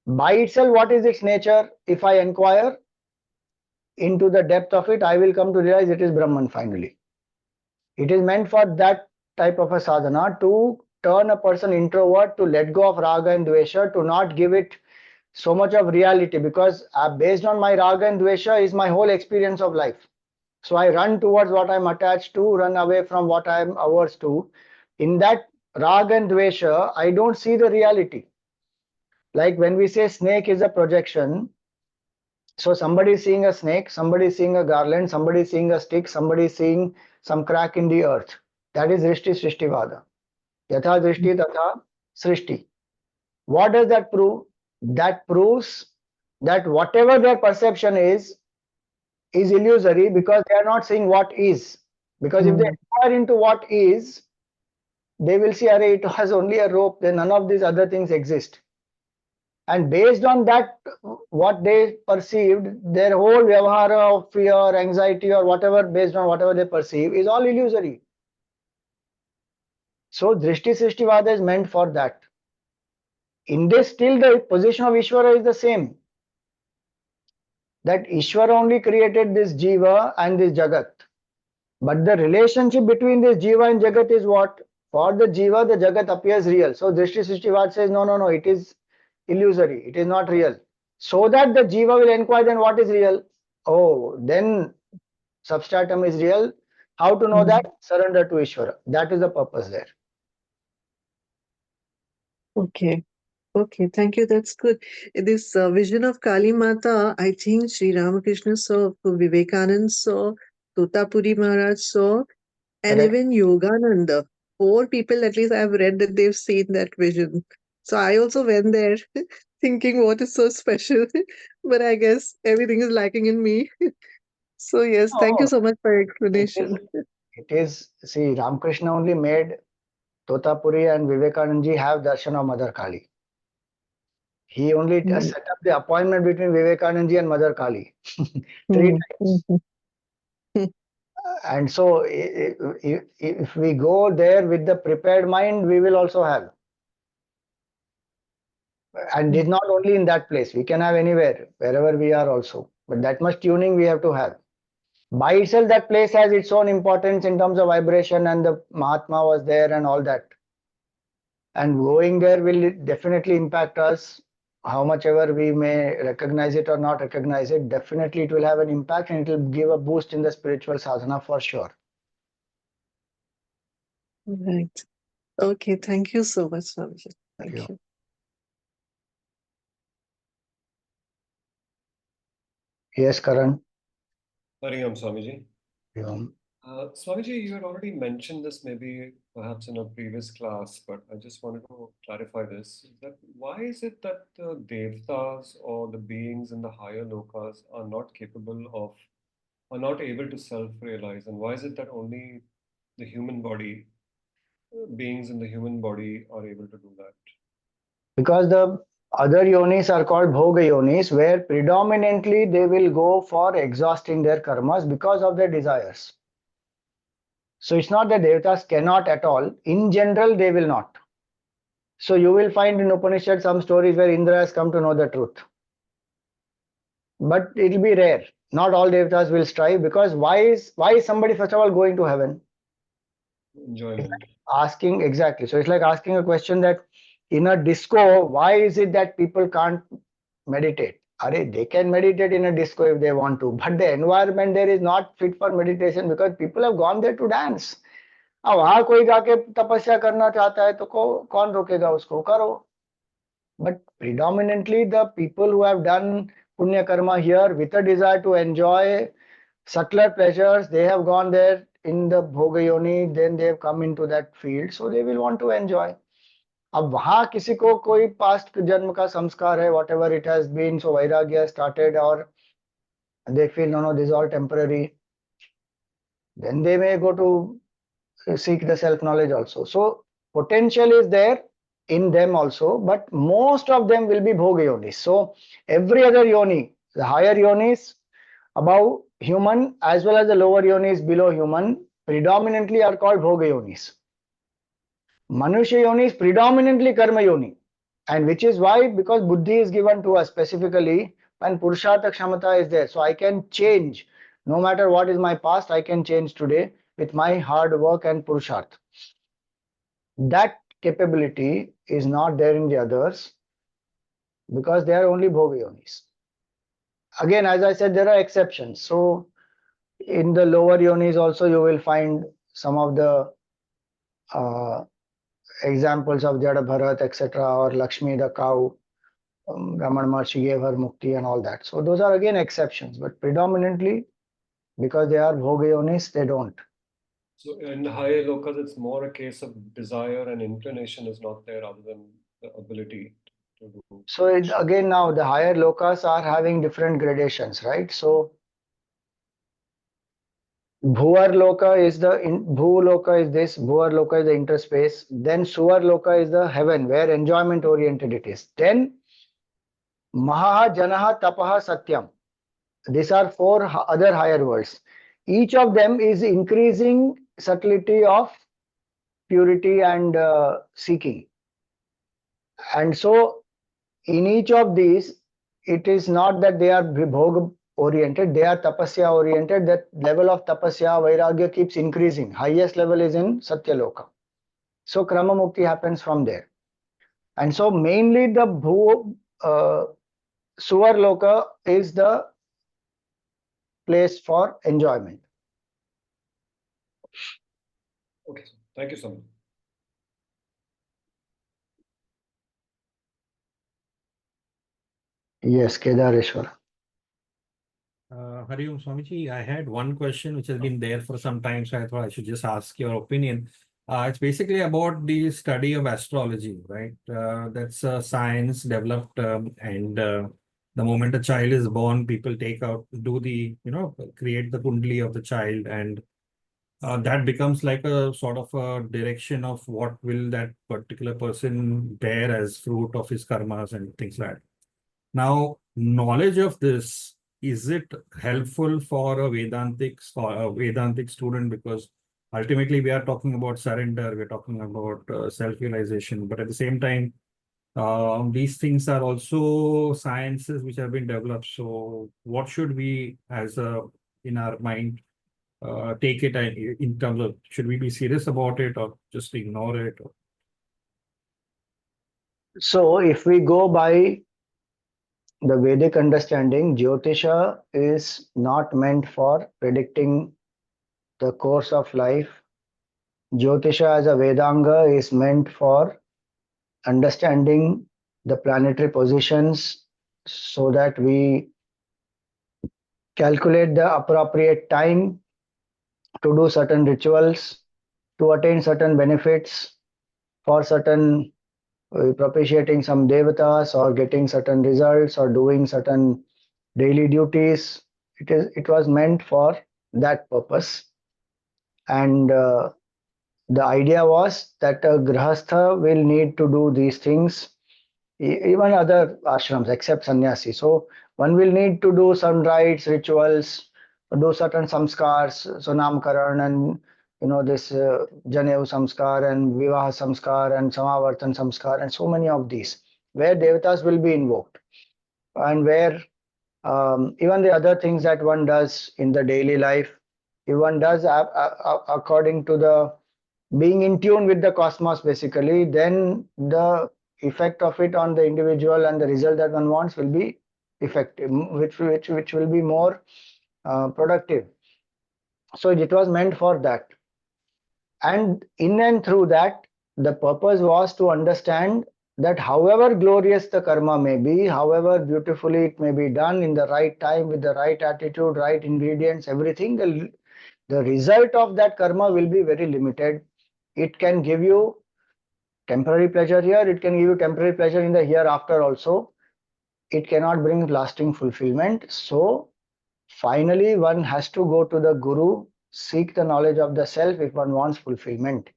by itself, what is its nature? If I inquire into the depth of it, I will come to realize it is Brahman finally. It is meant for that type of a sadhana to turn a person introvert, to let go of raga and dvesha, to not give it so much of reality, because based on my raga and dvesha is my whole experience of life. So I run towards what I'm attached to, run away from what I'm averse to. In that raga and dvesha, I don't see the reality. Like when we say snake is a projection, so somebody is seeing a snake, somebody is seeing a garland, somebody is seeing a stick, somebody is seeing some crack in the earth. That is Drishti Srishtivada. Yatha Drishti Tatha Srishti. What does that prove? That proves that whatever their perception is illusory, because they are not seeing what is. Because if they Mhm. inquire into what is, they will see, array, it has only a rope, then none of these other things exist. And based on that, what they perceived, their whole vyavahara of fear, anxiety, or whatever, based on whatever they perceive, is all illusory. So Drishti Srishtivada is meant for that. In this, still the position of Ishvara is the same. That Ishvara only created this Jiva and this Jagat. But the relationship between this Jiva and Jagat is what? For the Jiva, the Jagat appears real. So Drishti Srishtivad says, no, no, no, it is illusory. It is not real. So that the Jiva will inquire, then what is real? Oh, then substratum is real. How to know that? Mhm. Surrender to Ishvara. That is the purpose there. Okay. Okay, thank you. That's good. This vision of Kali Mata, I think Sri Ramakrishna saw, Vivekananda saw, Totapuri Maharaj saw, and Correct? even Yogananda. Four people at least I've read that they've seen that vision. So I also went there thinking what is so special, but I guess everything is lacking in me. So yes, thank you No, so much for your it is. explanation. It is. See, Ramakrishna only made Totapuri and Vivekananda have darshan of Mother Kali. He only Mm, set up the appointment between Vivekananda and Mother Kali three mm, times. mm, mm, And so, if we go there with the prepared mind, we will also have. And it's mm. not only in that place, we can have anywhere, wherever we are also. But that much tuning we have to have. By itself, that place has its own importance in terms of vibration, and the Mahatma was there and all that. And going there will definitely impact us. How much ever we may recognize it or not recognize it, definitely it will have an impact, and it will give a boost in the spiritual sadhana for sure. Right. Okay, thank you so much, Swamiji. Thank Thank you. you. Yes, Karan. Hariam Swamiji. Yeah. Swamiji, you had already mentioned this maybe perhaps in a previous class, but I just wanted to clarify this. That why is it that the devtas or the beings in the higher lokas are not capable of, are not able to self-realize, and why is it that only the human body, beings in the human body, are able to do that? Because the other yonis are called bhoga yonis, where predominantly they will go for exhausting their karmas because of their desires. So it's not that devatas cannot at all. In general, they will not. So you will find in Upanishad some stories where Indra has come to know the truth. But it will be rare. Not all devatas will strive, because why is somebody first of all going to heaven? It's Enjoyment. like asking, exactly. So it's like asking a question that in a disco, why is it that people can't meditate? Are they can meditate in a disco if they want to, but the environment there is not fit for meditation, because people have gone there to dance. अब वहां कोई जाके तपस्या करना चाहता है तो कौन रोकेगा उसको, करो. But predominantly the people who have done punya karma here with a desire to enjoy subtler pleasures, they have gone there in the bhoga yoni, then they have come into that field, so they will want to enjoy. अब वहां किसी को कोई past जन्म का संस्कार है, whatever it has been, so vairagya started, और they feel no, this is all temporary, then they may go to seek the self knowledge also. So potential is there in them also, but most of them will be bhoga yonis. So every other yoni, the higher yonis above human as well as the lower yonis below human, predominantly are called bhoga yonis. Manushya yoni is predominantly karma yoni, and which is why, because buddhi is given to us specifically, and purushartha kshamata is there, so I can change. No matter what is my past, I can change today with my hard work and purushartha. That capability is not there in the others because they are only bhoga yonis. Again, as I said, there are exceptions. So in the lower yonis also you will find some of the uh, examples of Jada Bharat, etc., or Lakshmi the cow. Raman Maharshi gave her mukti and all that. So those are again exceptions, but predominantly because they are bhogayonis, they don't. So in higher lokas, it's more a case of desire and inclination is not there other than the ability to do. So again now the higher lokas are having different gradations, right? So Bhuvar Loka is the Bhu Loka is this, Bhuvar Loka is the interspace. Then Suvar Loka is the heaven where enjoyment oriented it is. Then Mahaha Janaha Tapaha Satyam. These are four other higher worlds. Each of them is increasing subtlety of purity and seeking. And so in each of these, it is not that they are bhog oriented, they are tapasya oriented. That level of tapasya, vairagya keeps increasing. Highest level is in Satyaloka. So Krama Mukti happens from there. And so mainly the Suvar Loka is the place for enjoyment. Okay, thank you so much. Yes, Kedareshwar. Hari Om Swamiji, I had one question which has been there for some time, so I thought I should just ask your opinion. It's basically about the study of astrology, right? That's a science developed, and the moment a child is born, people take out, do the, create the kundali of the child, and that becomes like a sort of a direction of what will that particular person bear as fruit of his karmas and things like that. Now, knowledge of this, is it helpful for a Vedantic student? Because ultimately we are talking about surrender, we're talking about self-realization, but at the same time, these things are also sciences which have been developed. So what should we, in our mind, take it in terms of, should we be serious about it or just ignore it? So if we go by the Vedic understanding, Jyotisha is not meant for predicting the course of life. Jyotisha as a Vedanga is meant for understanding the planetary positions so that we calculate the appropriate time to do certain rituals, to attain certain benefits for certain propitiating some devatas or getting certain results or doing certain daily duties. It was meant for that purpose. And the idea was that a grahastha will need to do these things, even other ashrams except sannyasi. So one will need to do some rites, rituals, do certain samskars, so namkaran and this janev samskar and vivaha samskar and samavartan samskar and so many of these where devatas will be invoked, and where even the other things that one does in the daily life, if one does according to the being in tune with the cosmos basically, then the effect of it on the individual and the result that one wants will be effective, which will be more productive. So it was meant for that, and in and through that the purpose was to understand that however glorious the karma may be, however beautifully it may be done in the right time with the right attitude, right ingredients, everything, the result of that karma will be very limited. It can give you temporary pleasure here, it can give you temporary pleasure in the hereafter also. It cannot bring lasting fulfillment. So finally, one has to go to the Guru, seek the knowledge of the self if one wants fulfillment.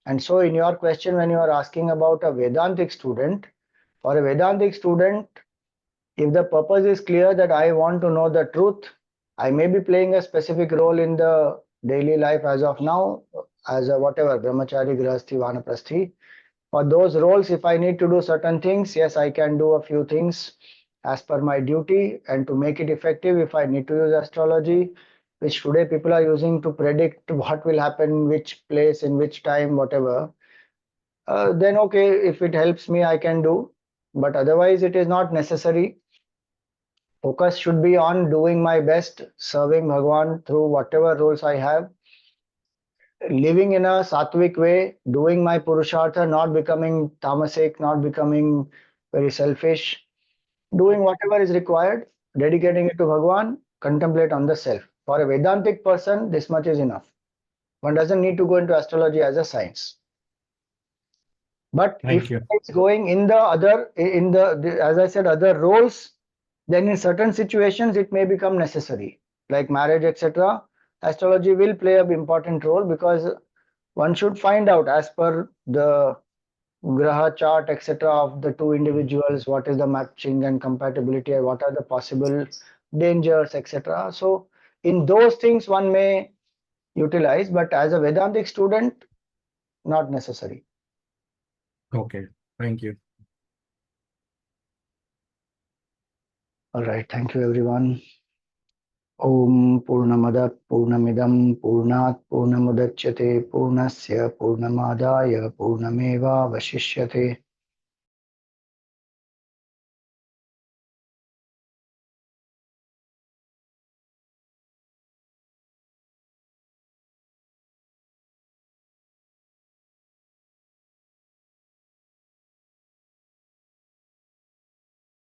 And so, in your question, when you are asking about a Vedantic student, for a Vedantic student, if the purpose is clear that I want to know the truth, I may be playing a specific role in the daily life as of now, as a whatever, brahmachari, grihasthi, vanaprasthi. For those roles, if I need to do certain things, yes, I can do a few things as per my duty. And to make it effective, if I need to use astrology, which today people are using to predict what will happen in which place, in which time, whatever, then okay, if it helps me, I can do. But otherwise, it is not necessary. Focus should be on doing my best, serving Bhagwan through whatever roles I have, living in a sattvic way, doing my purushartha, not becoming tamasic, not becoming very selfish, doing whatever is required, dedicating it to Bhagwan, contemplate on the self. For a Vedantic person, this much is enough. One doesn't need to go into astrology as a science. But Thank if you. it's going in the other, in the, as I said, other roles, then in certain situations it may become necessary, like marriage, etc. Astrology will play an important role because one should find out as per the graha chart, etc. of the two individuals, what is the matching and compatibility, and what are the possible dangers, etc. So in those things one may utilize, but as a Vedantic student, not necessary. Okay. Thank you. All right, thank you everyone. Om Purnamada Purnamidam Purnat Purnamudachyate Purnasya Purnamadaya Purnameva Vashishyate